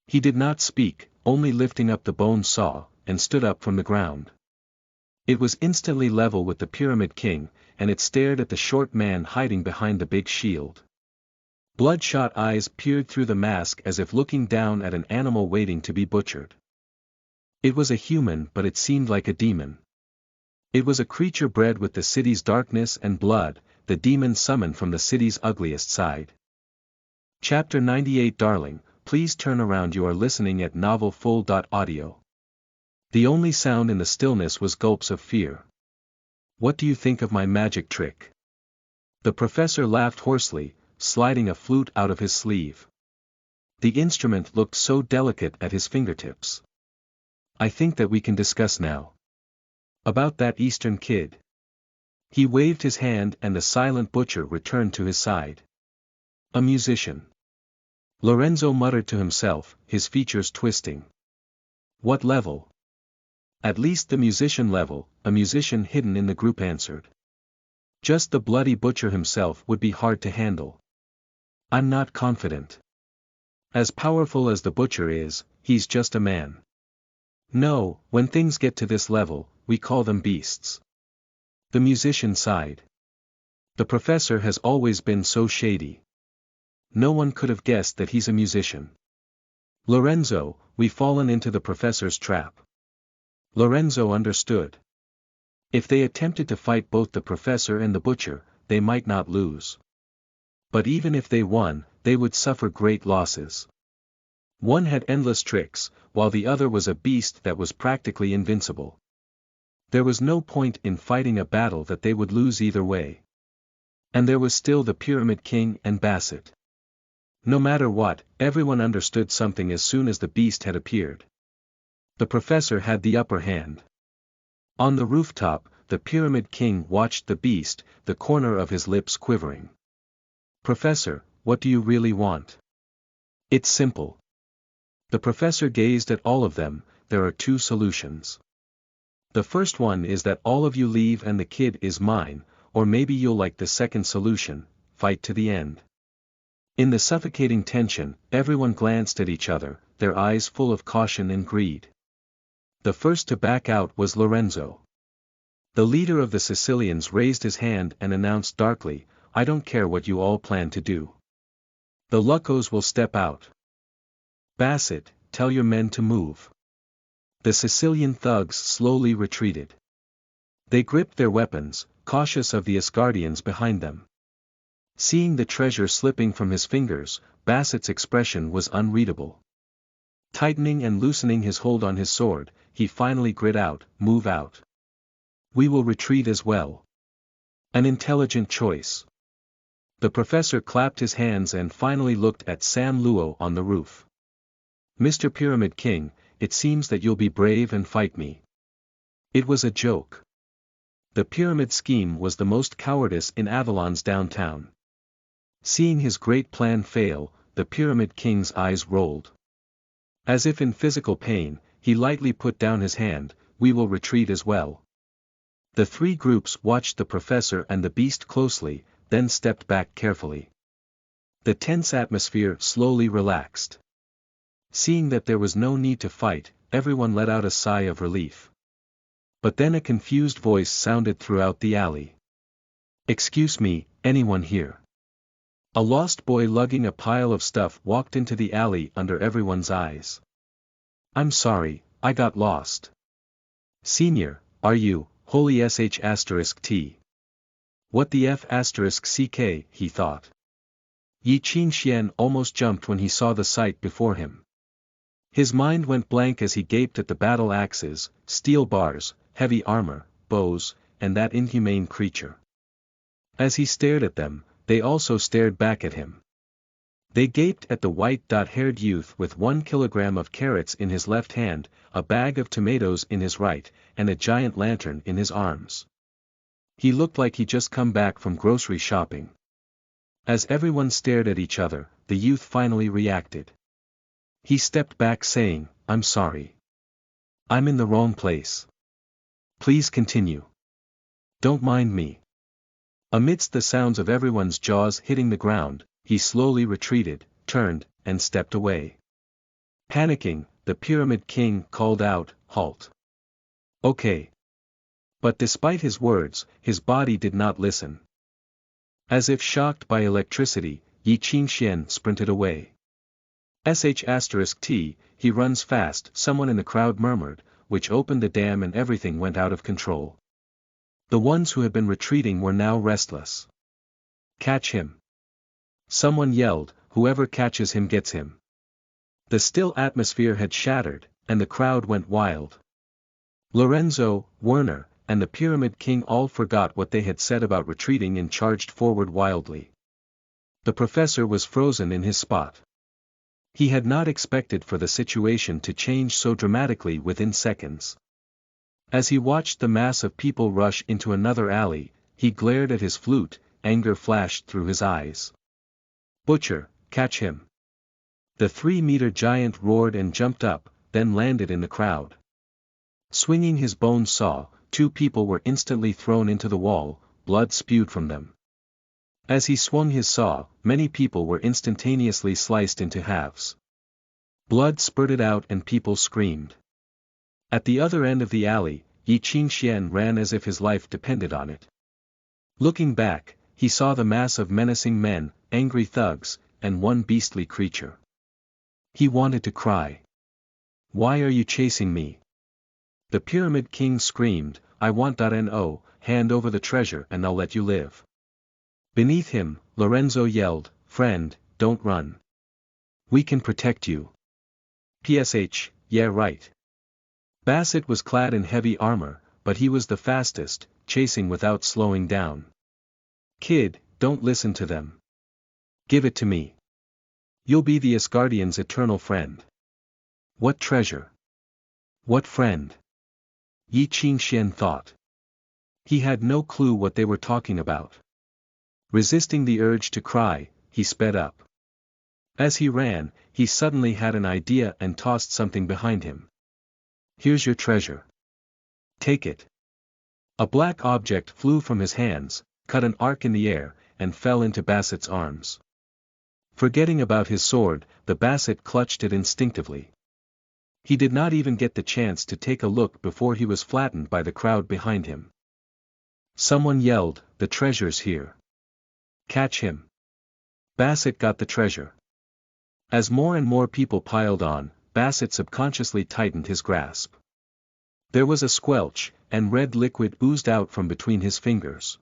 He did not speak, only lifting up the bone saw, and stood up from the ground. It was instantly level with the Pyramid King, and it stared at the short man hiding behind the big shield. Bloodshot eyes peered through the mask as if looking down at an animal waiting to be butchered. It was a human but it seemed like a demon. It was a creature bred with the city's darkness and blood, the demon summoned from the city's ugliest side. Chapter 98. Darling, please turn around. You are listening at novelfull.audio. The only sound in the stillness was gulps of fear. What do you think of my magic trick? The professor laughed hoarsely, sliding a flute out of his sleeve. The instrument looked so delicate at his fingertips. I think that we can discuss now. About that Eastern kid. He waved his hand and the silent butcher returned to his side. A musician. Lorenzo muttered to himself, his features twisting. What level? At least the musician level, a musician hidden in the group answered. Just the bloody butcher himself would be hard to handle. I'm not confident. As powerful as the butcher is, he's just a man. No, when things get to this level, we call them beasts. The musician sighed. The professor has always been so shady. No one could have guessed that he's a musician. Lorenzo, we've fallen into the professor's trap. Lorenzo understood. If they attempted to fight both the professor and the butcher, they might not lose. But even if they won, they would suffer great losses. One had endless tricks, while the other was a beast that was practically invincible. There was no point in fighting a battle that they would lose either way. And there was still the Pyramid King and Basset. No matter what, everyone understood something as soon as the beast had appeared. The professor had the upper hand. On the rooftop, the Pyramid King watched the beast, the corner of his lips quivering. Professor, what do you really want? It's simple. The professor gazed at all of them. There are two solutions. The first one is that all of you leave and the kid is mine, or maybe you'll like the second solution, fight to the end. In the suffocating tension, everyone glanced at each other, their eyes full of caution and greed. The first to back out was Lorenzo. The leader of the Sicilians raised his hand and announced darkly, I don't care what you all plan to do. The Lucos will step out. Basset, tell your men to move. The Sicilian thugs slowly retreated. They gripped their weapons, cautious of the Asgardians behind them. Seeing the treasure slipping from his fingers, Basset's expression was unreadable. Tightening and loosening his hold on his sword, he finally grit out, move out. We will retreat as well. An intelligent choice. The professor clapped his hands and finally looked at Sam Luo on the roof. Mr. Pyramid King, it seems that you'll be brave and fight me. It was a joke. The pyramid scheme was the most cowardice in Avalon's downtown. Seeing his great plan fail, the Pyramid King's eyes rolled. As if in physical pain, he lightly put down his hand, we will retreat as well. The three groups watched the professor and the beast closely, then stepped back carefully. The tense atmosphere slowly relaxed. Seeing that there was no need to fight, everyone let out a sigh of relief. But then a confused voice sounded throughout the alley. Excuse me, anyone here? A lost boy lugging a pile of stuff walked into the alley under everyone's eyes. I'm sorry, I got lost. Senior, are you, holy sh*t? What the f*ck, he thought. Yi Qingxian almost jumped when he saw the sight before him. His mind went blank as he gaped at the battle axes, steel bars, heavy armor, bows, and that inhumane creature. As he stared at them, they also stared back at him. They gaped at the white-haired youth with 1 kilogram of carrots in his left hand, a bag of tomatoes in his right, and a giant lantern in his arms. He looked like he'd just come back from grocery shopping. As everyone stared at each other, the youth finally reacted. He stepped back saying, I'm sorry. I'm in the wrong place. Please continue. Don't mind me. Amidst the sounds of everyone's jaws hitting the ground, he slowly retreated, turned, and stepped away. Panicking, the Pyramid King called out, halt. Okay. But despite his words, his body did not listen. As if shocked by electricity, Yi Qingxian sprinted away. **T, he runs fast, someone in the crowd murmured, which opened the dam and everything went out of control. The ones who had been retreating were now restless. Catch him. Someone yelled, whoever catches him gets him. The still atmosphere had shattered, and the crowd went wild. Lorenzo, Werner, and the Pyramid King all forgot what they had said about retreating and charged forward wildly. The professor was frozen in his spot. He had not expected for the situation to change so dramatically within seconds. As he watched the mass of people rush into another alley, he glared at his flute, anger flashed through his eyes. "Butcher, catch him!" The 3-meter giant roared and jumped up, then landed in the crowd. Swinging his bone saw, 2 people were instantly thrown into the wall, blood spewed from them. As he swung his saw, many people were instantaneously sliced into halves. Blood spurted out and people screamed. At the other end of the alley, Yi Qingxian ran as if his life depended on it. Looking back, he saw the mass of menacing men, angry thugs, and one beastly creature. He wanted to cry. "Why are you chasing me?" The Pyramid King screamed, "I want .no, hand over the treasure and I'll let you live." Beneath him, Lorenzo yelled, "Friend, don't run. We can protect you." PSH, yeah right. Bassett was clad in heavy armor, but he was the fastest, chasing without slowing down. "Kid, don't listen to them. Give it to me. You'll be the Asgardian's eternal friend." "What treasure? What friend?" Yi Qingxian thought. He had no clue what they were talking about. Resisting the urge to cry, he sped up. As he ran, he suddenly had an idea and tossed something behind him. "Here's your treasure. Take it." A black object flew from his hands, cut an arc in the air, and fell into Bassett's arms. Forgetting about his sword, the Bassett clutched it instinctively. He did not even get the chance to take a look before he was flattened by the crowd behind him. Someone yelled, "The treasure's here. Catch him." Bassett got the treasure. As more and more people piled on, Bassett subconsciously tightened his grasp. There was a squelch, and red liquid oozed out from between his fingers.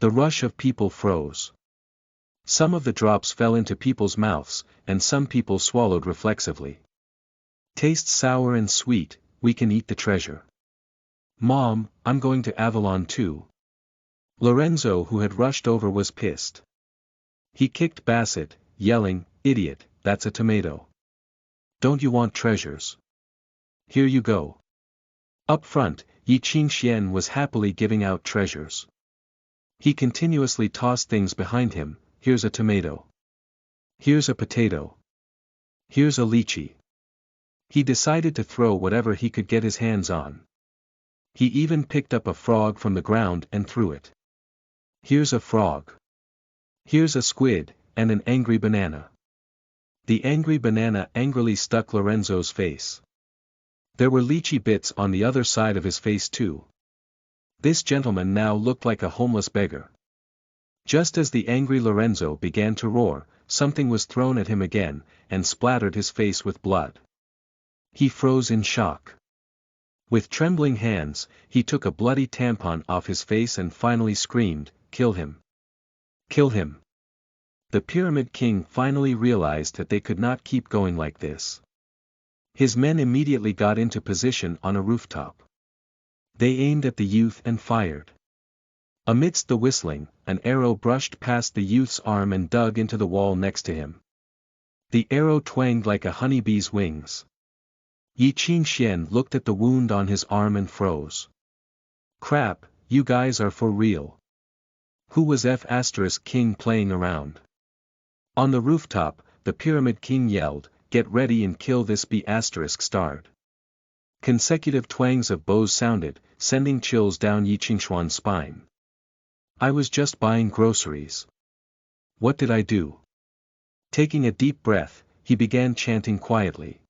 The rush of people froze. Some of the drops fell into people's mouths, and some people swallowed reflexively. "Tastes sour and sweet, we can eat the treasure." "Mom, I'm going to Avalon too." Lorenzo, who had rushed over, was pissed. He kicked Bassett, yelling, "Idiot, that's a tomato. Don't you want treasures? Here you go." Up front, Yi Qingxian was happily giving out treasures. He continuously tossed things behind him, "Here's a tomato. Here's a potato. Here's a lychee." He decided to throw whatever he could get his hands on. He even picked up a frog from the ground and threw it. "Here's a frog. Here's a squid, and an angry banana." The angry banana angrily stuck Lorenzo's face. There were lychee bits on the other side of his face too. This gentleman now looked like a homeless beggar. Just as the angry Lorenzo began to roar, something was thrown at him again, and splattered his face with blood. He froze in shock. With trembling hands, he took a bloody tampon off his face and finally screamed, "Kill him! Kill him!" The Pyramid King finally realized that they could not keep going like this. His men immediately got into position on a rooftop. They aimed at the youth and fired. Amidst the whistling, an arrow brushed past the youth's arm and dug into the wall next to him. The arrow twanged like a honeybee's wings. Yi Qingxian looked at the wound on his arm and froze. "Crap, you guys are for real. Who was King playing around?" On the rooftop, the Pyramid King yelled, "Get ready and kill this B*****." Consecutive twangs of bows sounded, sending chills down Yi Qingxuan's spine. "I was just buying groceries. What did I do?" Taking a deep breath, he began chanting quietly.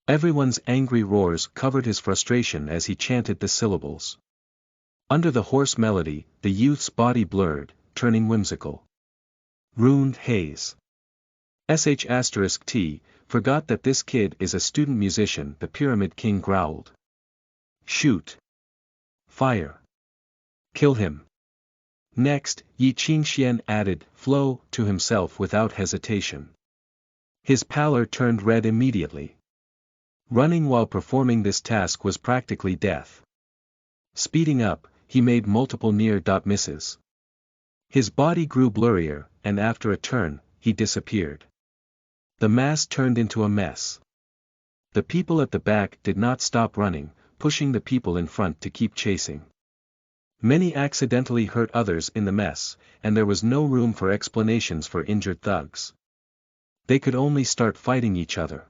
Everyone's angry roars covered his frustration as he chanted the syllables. Under the hoarse melody, the youth's body blurred, turning whimsical. Ruined haze. **T, forgot that this kid is a student musician," the Pyramid King growled. "Shoot. Fire. Kill him." Next, Yi Qingxian added, "Flow," to himself without hesitation. His pallor turned red immediately. Running while performing this task was practically death. Speeding up, he made multiple near-misses. His body grew blurrier, and after a turn, he disappeared. The mass turned into a mess. The people at the back did not stop running, pushing the people in front to keep chasing. Many accidentally hurt others in the mess, and there was no room for explanations for injured thugs. They could only start fighting each other.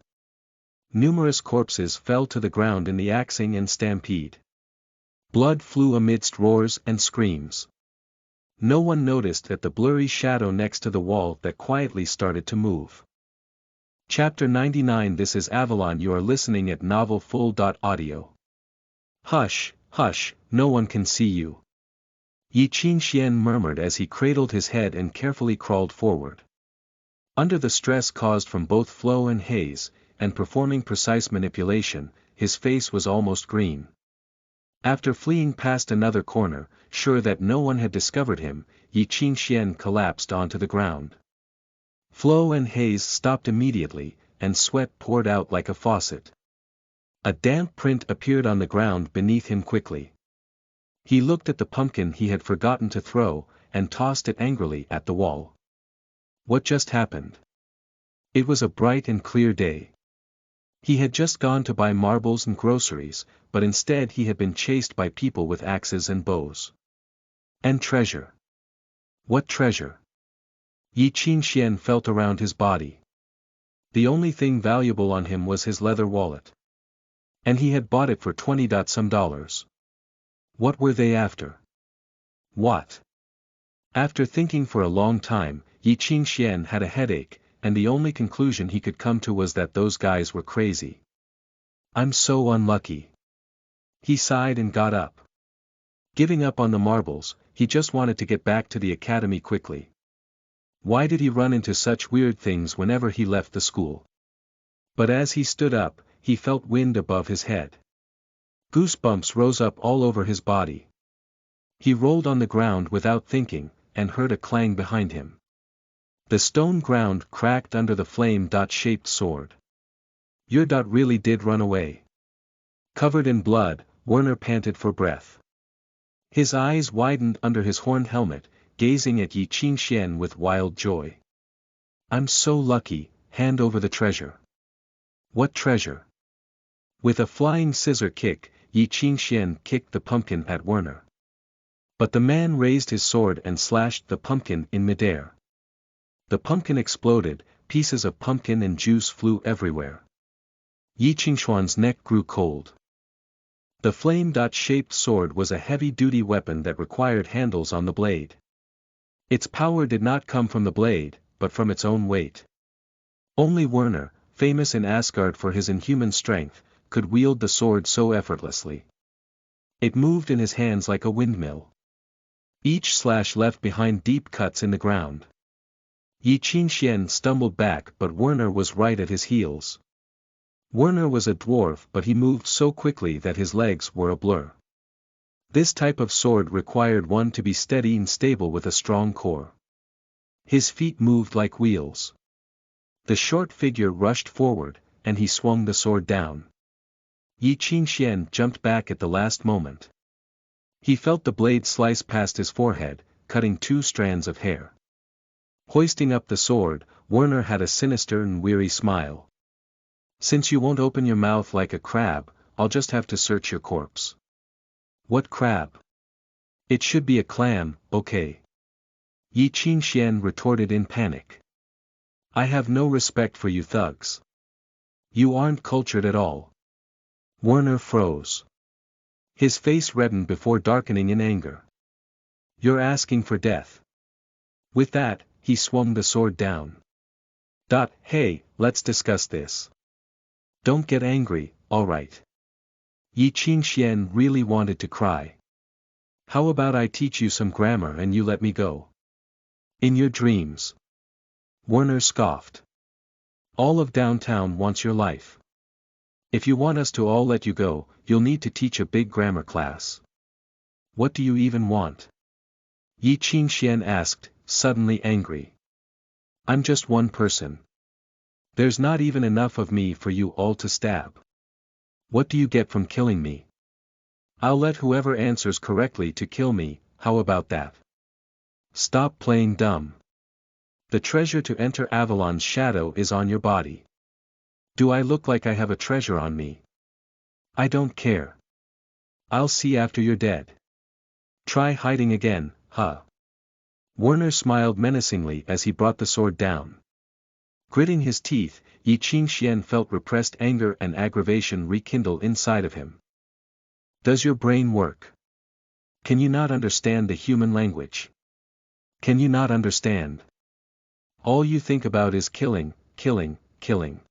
Numerous corpses fell to the ground in the axing and stampede. Blood flew amidst roars and screams. No one noticed that the blurry shadow next to the wall that quietly started to move. Chapter 99. This is Avalon. You are listening at novelfull.audio. Hush, hush, no one can see you. Yi Qingxian murmured as he cradled his head and carefully crawled forward. Under the stress caused from both flow and haze, and performing precise manipulation, his face was almost green. After fleeing past another corner, sure that no one had discovered him, Yi Qingxian collapsed onto the ground. Flow and haze stopped immediately, and sweat poured out like a faucet. A damp print appeared on the ground beneath him quickly. He looked at the pumpkin he had forgotten to throw, and tossed it angrily at the wall. What just happened? It was a bright and clear day. He had just gone to buy marbles and groceries, but instead he had been chased by people with axes and bows. And treasure. What treasure? Yi Qingxian felt around his body. The only thing valuable on him was his leather wallet. And he had bought it for $20. What were they after? What? After thinking for a long time, Yi Qingxian had a headache, and the only conclusion he could come to was that those guys were crazy. I'm so unlucky. He sighed and got up. Giving up on the marbles, he just wanted to get back to the academy quickly. Why did he run into such weird things whenever he left the school? But as he stood up, he felt wind above his head. Goosebumps rose up all over his body. He rolled on the ground without thinking, and heard a clang behind him. The stone ground cracked under the flame-shaped sword. Your dot really did run away. Covered in blood, Werner panted for breath. His eyes widened under his horned helmet, gazing at Yi Qingxian with wild joy. I'm so lucky, hand over the treasure. What treasure? With a flying scissor kick, Yi Qingxian kicked the pumpkin at Werner. But the man raised his sword and slashed the pumpkin in midair. The pumpkin exploded, pieces of pumpkin and juice flew everywhere. Yi Qingxuan's neck grew cold. The flame-shaped sword was a heavy-duty weapon that required handles on the blade. Its power did not come from the blade, but from its own weight. Only Werner, famous in Asgard for his inhuman strength, could wield the sword so effortlessly. It moved in his hands like a windmill. Each slash left behind deep cuts in the ground. Yi Qingxian stumbled back, but Werner was right at his heels. Werner was a dwarf, but he moved so quickly that his legs were a blur. This type of sword required one to be steady and stable with a strong core. His feet moved like wheels. The short figure rushed forward, and he swung the sword down. Yi Qingxian jumped back at the last moment. He felt the blade slice past his forehead, cutting 2 strands of hair. Hoisting up the sword, Werner had a sinister and weary smile. Since you won't open your mouth like a crab, I'll just have to search your corpse. What crab? It should be a clam, okay? Yi Qingxian retorted in panic. I have no respect for you thugs. You aren't cultured at all. Werner froze. His face reddened before darkening in anger. You're asking for death. With that, he swung the sword down. Hey, let's discuss this. Don't get angry, alright. Yi Qingxian really wanted to cry. How about I teach you some grammar and you let me go? In your dreams. Werner scoffed. All of downtown wants your life. If you want us to all let you go, you'll need to teach a big grammar class. What do you even want? Yi Qingxian asked, suddenly angry. I'm just one person. There's not even enough of me for you all to stab. What do you get from killing me? I'll let whoever answers correctly to kill me, how about that? Stop playing dumb. The treasure to enter Avalon's shadow is on your body. Do I look like I have a treasure on me? I don't care. I'll see after you're dead. Try hiding again, huh? Werner smiled menacingly as he brought the sword down. Gritting his teeth, Yi Qingxian felt repressed anger and aggravation rekindle inside of him. Does your brain work? Can you not understand the human language? Can you not understand? All you think about is killing, killing, killing.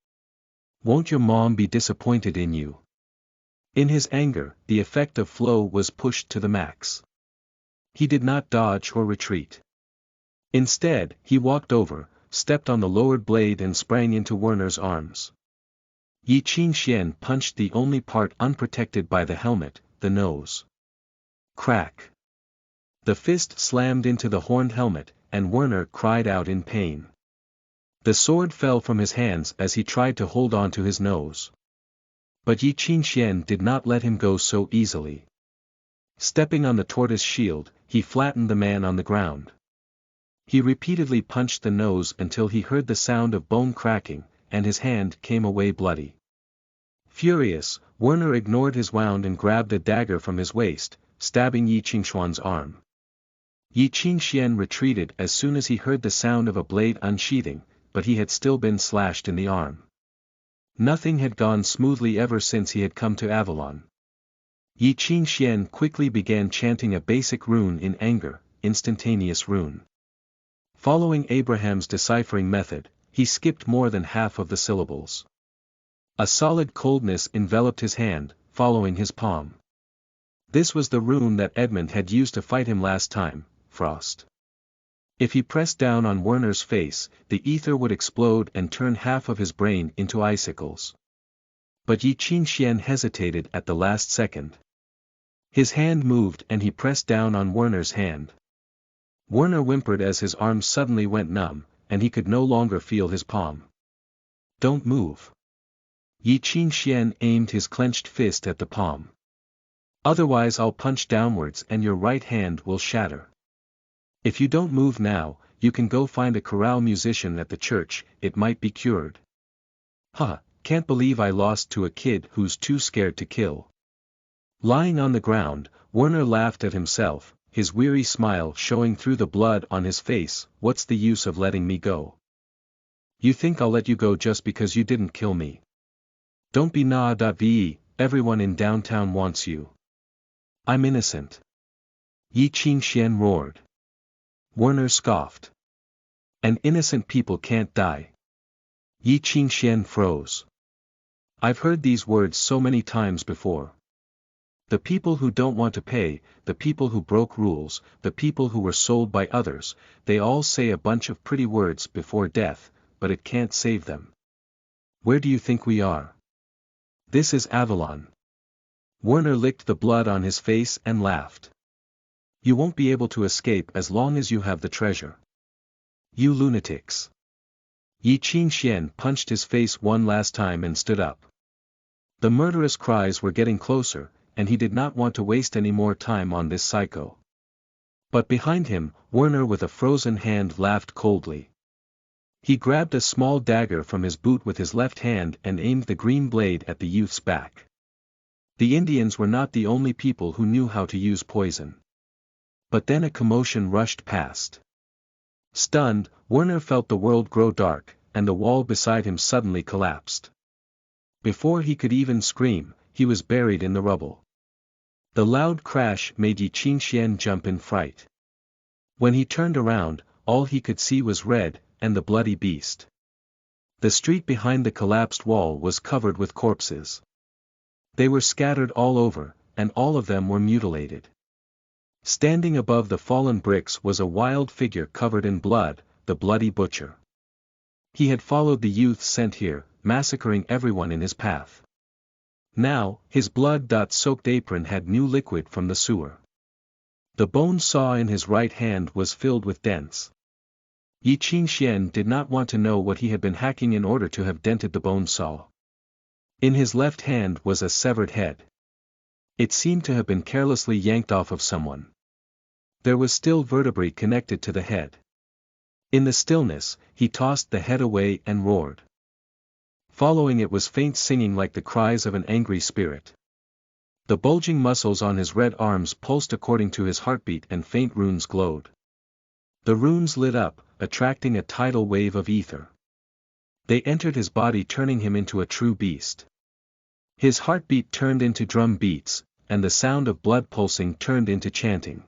Won't your mom be disappointed in you? In his anger, the effect of flow was pushed to the max. He did not dodge or retreat. Instead, he walked over, stepped on the lowered blade and sprang into Werner's arms. Yi Qingxian punched the only part unprotected by the helmet, the nose. Crack. The fist slammed into the horned helmet, and Werner cried out in pain. The sword fell from his hands as he tried to hold on to his nose. But Yi Qingxian did not let him go so easily. Stepping on the tortoise shield, he flattened the man on the ground. He repeatedly punched the nose until he heard the sound of bone cracking, and his hand came away bloody. Furious, Werner ignored his wound and grabbed a dagger from his waist, stabbing Yi Qingxuan's arm. Yi Qingxian retreated as soon as he heard the sound of a blade unsheathing, but he had still been slashed in the arm. Nothing had gone smoothly ever since he had come to Avalon. Yi Qingxian quickly began chanting a basic rune in anger, instantaneous rune. Following Abraham's deciphering method, he skipped more than half of the syllables. A solid coldness enveloped his hand, following his palm. This was the rune that Edmund had used to fight him last time, Frost. If he pressed down on Werner's face, the ether would explode and turn half of his brain into icicles. But Yi Qingxian hesitated at the last second. His hand moved and he pressed down on Werner's hand. Werner whimpered as his arm suddenly went numb, and he could no longer feel his palm. Don't move. Yi Qingxian aimed his clenched fist at the palm. Otherwise I'll punch downwards and your right hand will shatter. If you don't move now, you can go find a chorale musician at the church, it might be cured. Huh, can't believe I lost to a kid who's too scared to kill. Lying on the ground, Werner laughed at himself, his weary smile showing through the blood on his face. What's the use of letting me go? You think I'll let you go just because you didn't kill me? Don't be na.ve, everyone in downtown wants you. I'm innocent. Yi Qingxian roared. Werner scoffed. And innocent people can't die. Yi Qingxian froze. I've heard these words so many times before. The people who don't want to pay, the people who broke rules, the people who were sold by others, they all say a bunch of pretty words before death, but it can't save them. Where do you think we are? This is Avalon. Werner licked the blood on his face and laughed. You won't be able to escape as long as you have the treasure. You lunatics. Yi Qingxian punched his face one last time and stood up. The murderous cries were getting closer, and he did not want to waste any more time on this psycho. But behind him, Werner with a frozen hand laughed coldly. He grabbed a small dagger from his boot with his left hand and aimed the green blade at the youth's back. The Indians were not the only people who knew how to use poison. But then a commotion rushed past. Stunned, Werner felt the world grow dark, and the wall beside him suddenly collapsed. Before he could even scream, he was buried in the rubble. The loud crash made Yi Qingxian jump in fright. When he turned around, all he could see was red, and the bloody beast. The street behind the collapsed wall was covered with corpses. They were scattered all over, and all of them were mutilated. Standing above the fallen bricks was a wild figure covered in blood, the bloody butcher. He had followed the youth sent here, massacring everyone in his path. Now, his blood-soaked apron had new liquid from the sewer. The bone saw in his right hand was filled with dents. Yi Qingxian did not want to know what he had been hacking in order to have dented the bone saw. In his left hand was a severed head. It seemed to have been carelessly yanked off of someone. There was still vertebrae connected to the head. In the stillness, he tossed the head away and roared. Following it was faint singing like the cries of an angry spirit. The bulging muscles on his red arms pulsed according to his heartbeat and faint runes glowed. The runes lit up, attracting a tidal wave of ether. They entered his body, turning him into a true beast. His heartbeat turned into drum beats, and the sound of blood pulsing turned into chanting.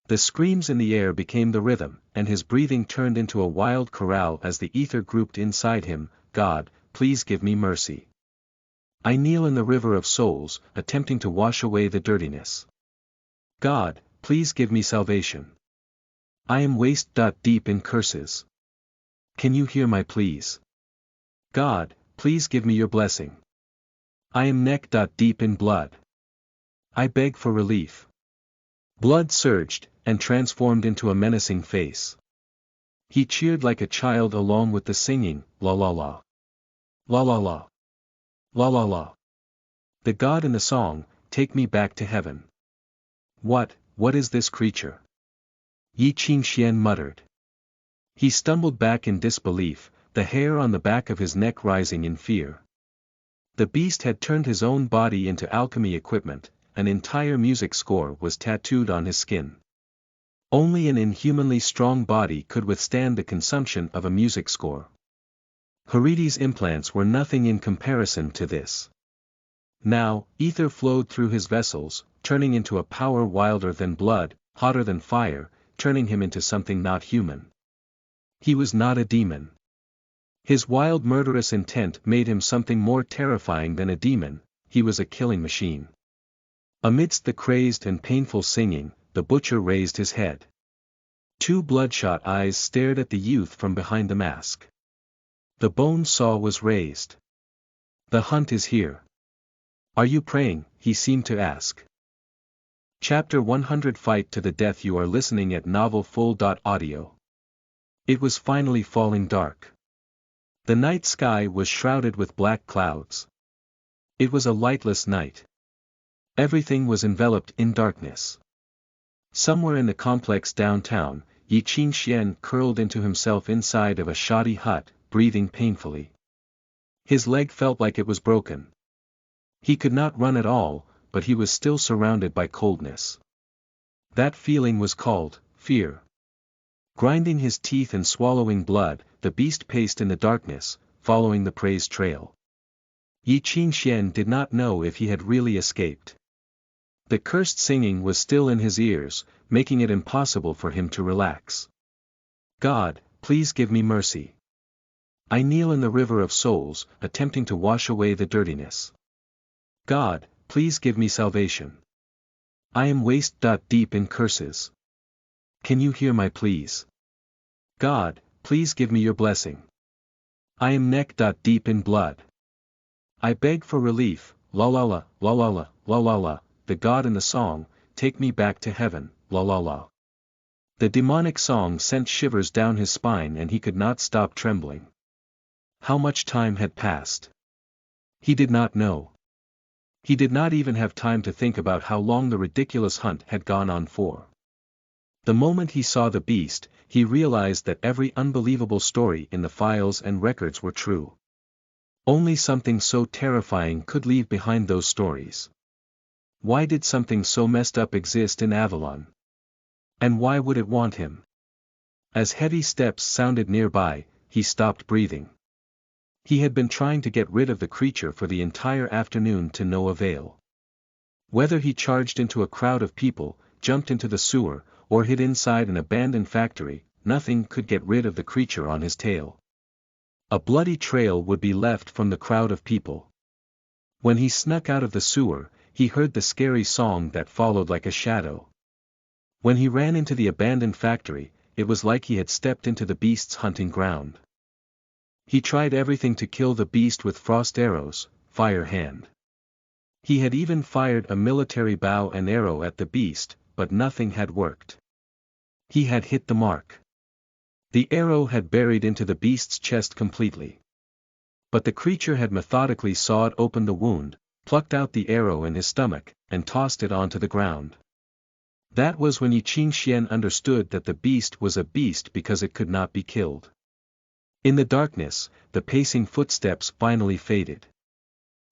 The screams in the air became the rhythm, and his breathing turned into a wild chorale as the ether grouped inside him. God, please give me mercy. I kneel in the river of souls, attempting to wash away the dirtiness. God, please give me salvation. I am waist-deep in curses. Can you hear my pleas? God, please give me your blessing. I am neck-deep in blood. I beg for relief. Blood surged, and transformed into a menacing face. He cheered like a child along with the singing, la la la. La la la. La la la. The God in the song, take me back to heaven. What is this creature? Yi Qingxian muttered. He stumbled back in disbelief, the hair on the back of his neck rising in fear. The beast had turned his own body into alchemy equipment, an entire music score was tattooed on his skin. Only an inhumanly strong body could withstand the consumption of a music score. Haridi's implants were nothing in comparison to this. Now, ether flowed through his vessels, turning into a power wilder than blood, hotter than fire, turning him into something not human. He was not a demon. His wild murderous intent made him something more terrifying than a demon, he was a killing machine. Amidst the crazed and painful singing, the butcher raised his head. Two bloodshot eyes stared at the youth from behind the mask. The bone saw was raised. The hunt is here. Are you praying? He seemed to ask. Chapter 100 Fight to the Death. You are listening at novelfull.audio. It was finally falling dark. The night sky was shrouded with black clouds. It was a lightless night. Everything was enveloped in darkness. Somewhere in the complex downtown, Yi Qingxian curled into himself inside of a shoddy hut, breathing painfully. His leg felt like it was broken. He could not run at all, but he was still surrounded by coldness. That feeling was called fear. Grinding his teeth and swallowing blood, the beast paced in the darkness, following the prey's trail. Yi Qingxian did not know if he had really escaped. The cursed singing was still in his ears, making it impossible for him to relax. God, please give me mercy. I kneel in the river of souls, attempting to wash away the dirtiness. God, please give me salvation. I am waist-deep in curses. Can you hear my pleas? God, please give me your blessing. I am neck-deep in blood. I beg for relief, la la la, la la la, la la la, the God in the song, take me back to heaven, la la la. The demonic song sent shivers down his spine and he could not stop trembling. How much time had passed? He did not know. He did not even have time to think about how long the ridiculous hunt had gone on for. The moment he saw the beast, he realized that every unbelievable story in the files and records were true. Only something so terrifying could leave behind those stories. Why did something so messed up exist in Avalon? And why would it want him? As heavy steps sounded nearby, he stopped breathing. He had been trying to get rid of the creature for the entire afternoon to no avail. Whether he charged into a crowd of people, jumped into the sewer, or hid inside an abandoned factory, nothing could get rid of the creature on his tail. A bloody trail would be left from the crowd of people. When he snuck out of the sewer, he heard the scary song that followed like a shadow. When he ran into the abandoned factory, it was like he had stepped into the beast's hunting ground. He tried everything to kill the beast with frost arrows, fire hand. He had even fired a military bow and arrow at the beast, but nothing had worked. He had hit the mark. The arrow had buried into the beast's chest completely. But the creature had methodically sawed open the wound, plucked out the arrow in his stomach, and tossed it onto the ground. That was when Yi Qingxian understood that the beast was a beast because it could not be killed. In the darkness, the pacing footsteps finally faded.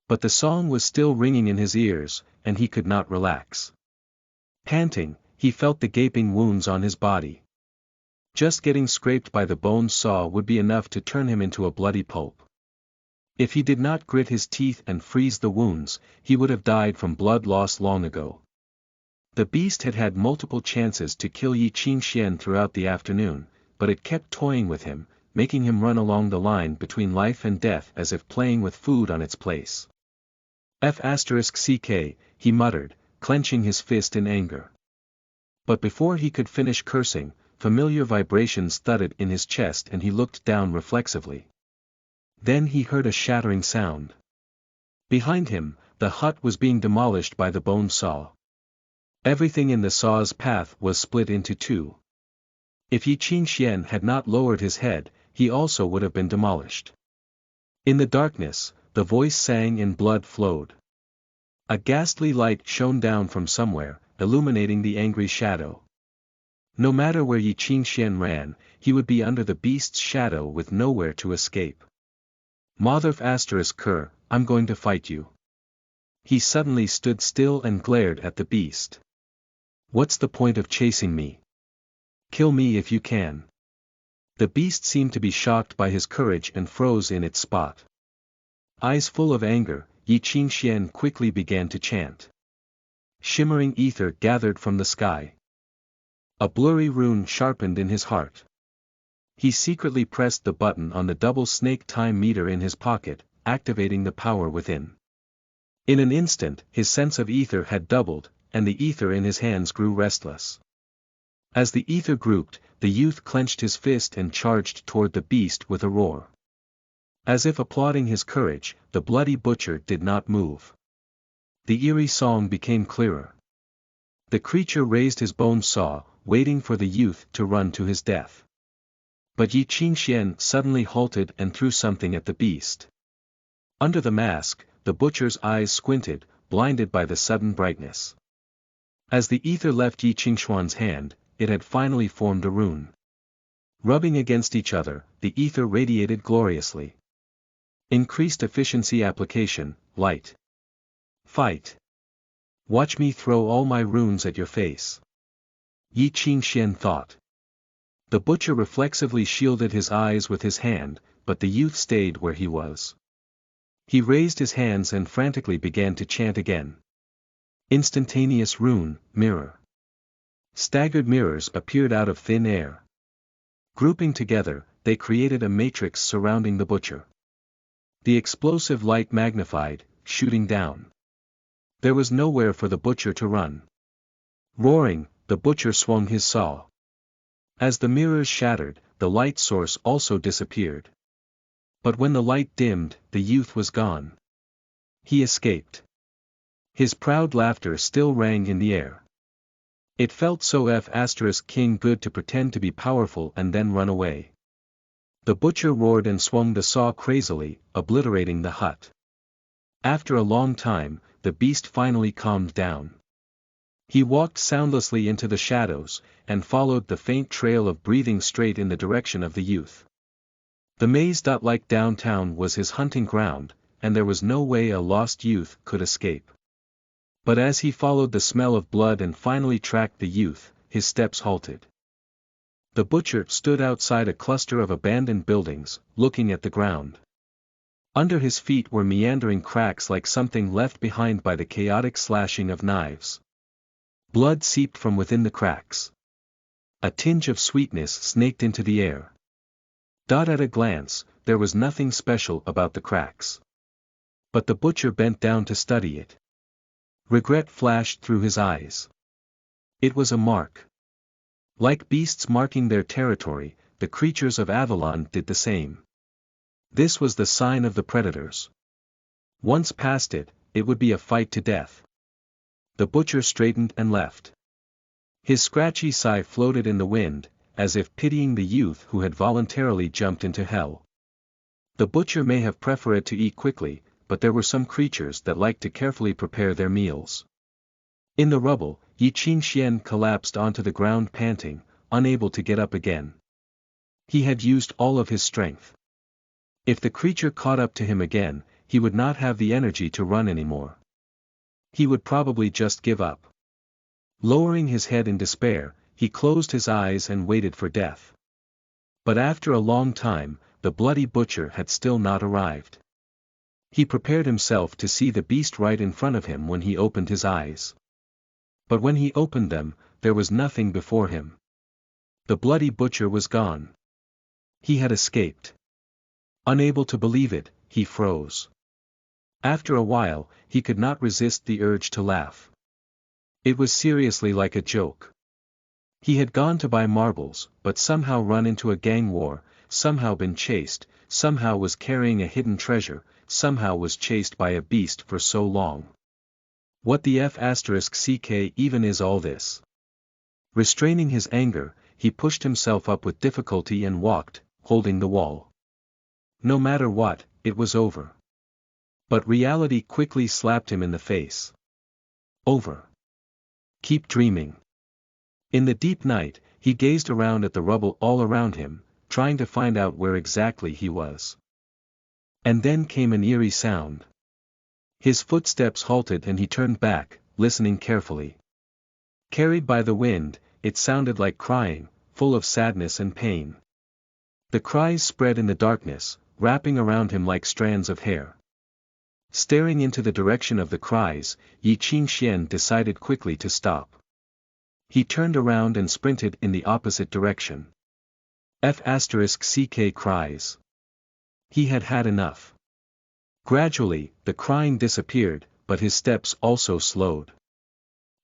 But the song was still ringing in his ears, and he could not relax. Panting, he felt the gaping wounds on his body. Just getting scraped by the bone saw would be enough to turn him into a bloody pulp. If he did not grit his teeth and freeze the wounds, he would have died from blood loss long ago. The beast had had multiple chances to kill Yi Qingxian throughout the afternoon, but it kept toying with him, making him run along the line between life and death as if playing with food on its place. F***ck, he muttered, clenching his fist in anger. But before he could finish cursing, familiar vibrations thudded in his chest and he looked down reflexively. Then he heard a shattering sound. Behind him, the hut was being demolished by the bone saw. Everything in the saw's path was split into two. If Yi Qingxian had not lowered his head, he also would have been demolished. In the darkness, the voice sang and blood flowed. A ghastly light shone down from somewhere, illuminating the angry shadow. No matter where Yi Qingxian ran, he would be under the beast's shadow with nowhere to escape. Motherf***, I'm going to fight you. He suddenly stood still and glared at the beast. What's the point of chasing me? Kill me if you can. The beast seemed to be shocked by his courage and froze in its spot. Eyes full of anger, Yi Qingxian quickly began to chant. Shimmering ether gathered from the sky. A blurry rune sharpened in his heart. He secretly pressed the button on the double snake time meter in his pocket, activating the power within. In an instant, his sense of ether had doubled, and the ether in his hands grew restless. As the ether grouped, the youth clenched his fist and charged toward the beast with a roar. As if applauding his courage, the bloody butcher did not move. The eerie song became clearer. The creature raised his bone saw, waiting for the youth to run to his death. But Yi Qingxian suddenly halted and threw something at the beast. Under the mask, the butcher's eyes squinted, blinded by the sudden brightness. As the ether left Yi Qingxuan's hand, it had finally formed a rune. Rubbing against each other, the ether radiated gloriously. Increased efficiency application, light. Fight. Watch me throw all my runes at your face. Yi Qingxian thought. The butcher reflexively shielded his eyes with his hand, but the youth stayed where he was. He raised his hands and frantically began to chant again. Instantaneous rune, mirror. Staggered mirrors appeared out of thin air. Grouping together, they created a matrix surrounding the butcher. The explosive light magnified, shooting down. There was nowhere for the butcher to run. Roaring, the butcher swung his saw. As the mirrors shattered, the light source also disappeared. But when the light dimmed, the youth was gone. He escaped. His proud laughter still rang in the air. It felt so F***king good to pretend to be powerful and then run away. The butcher roared and swung the saw crazily, obliterating the hut. After a long time, the beast finally calmed down. He walked soundlessly into the shadows, and followed the faint trail of breathing straight in the direction of the youth. The maze-like downtown was his hunting ground, and there was no way a lost youth could escape. But as he followed the smell of blood and finally tracked the youth, his steps halted. The butcher stood outside a cluster of abandoned buildings, looking at the ground. Under his feet were meandering cracks like something left behind by the chaotic slashing of knives. Blood seeped from within the cracks. A tinge of sweetness snaked into the air. At a glance, there was nothing special about the cracks. But the butcher bent down to study it. Regret flashed through his eyes. It was a mark. Like beasts marking their territory, the creatures of Avalon did the same. This was the sign of the predators. Once past it, it would be a fight to death. The butcher straightened and left. His scratchy sigh floated in the wind, as if pitying the youth who had voluntarily jumped into hell. The butcher may have preferred to eat quickly, but there were some creatures that liked to carefully prepare their meals. In the rubble, Yi Qingxian collapsed onto the ground panting, unable to get up again. He had used all of his strength. If the creature caught up to him again, he would not have the energy to run anymore. He would probably just give up. Lowering his head in despair, he closed his eyes and waited for death. But after a long time, the bloody butcher had still not arrived. He prepared himself to see the beast right in front of him when he opened his eyes. But when he opened them, there was nothing before him. The bloody butcher was gone. He had escaped. Unable to believe it, he froze. After a while, he could not resist the urge to laugh. It was seriously like a joke. He had gone to buy marbles, but somehow run into a gang war, somehow been chased, somehow was carrying a hidden treasure, somehow was chased by a beast for so long. What the f*ck even is all this? Restraining his anger, he pushed himself up with difficulty and walked, holding the wall. No matter what, it was over. But reality quickly slapped him in the face. Over. Keep dreaming. In the deep night, he gazed around at the rubble all around him, trying to find out where exactly he was. And then came an eerie sound. His footsteps halted and he turned back, listening carefully. Carried by the wind, it sounded like crying, full of sadness and pain. The cries spread in the darkness, wrapping around him like strands of hair. Staring into the direction of the cries, Yi Qingxian decided quickly to stop. He turned around and sprinted in the opposite direction. F*ck cries. He had had enough. Gradually, the crying disappeared, but his steps also slowed.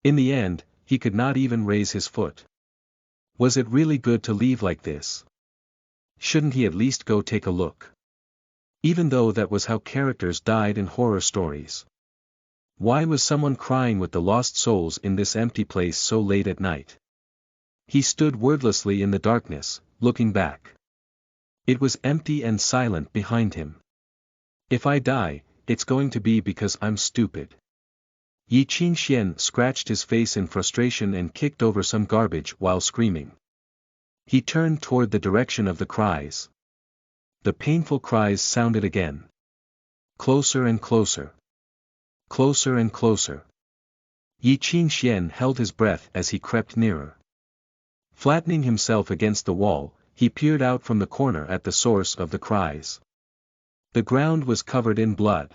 In the end, he could not even raise his foot. Was it really good to leave like this? Shouldn't he at least go take a look? Even though that was how characters died in horror stories. Why was someone crying with the lost souls in this empty place so late at night? He stood wordlessly in the darkness, looking back. It was empty and silent behind him. If I die, it's going to be because I'm stupid. Yi Qingxian scratched his face in frustration and kicked over some garbage while screaming. He turned toward the direction of the cries. The painful cries sounded again. Closer and closer. Closer and closer. Yi Qingxian held his breath as he crept nearer. Flattening himself against the wall, he peered out from the corner at the source of the cries. The ground was covered in blood.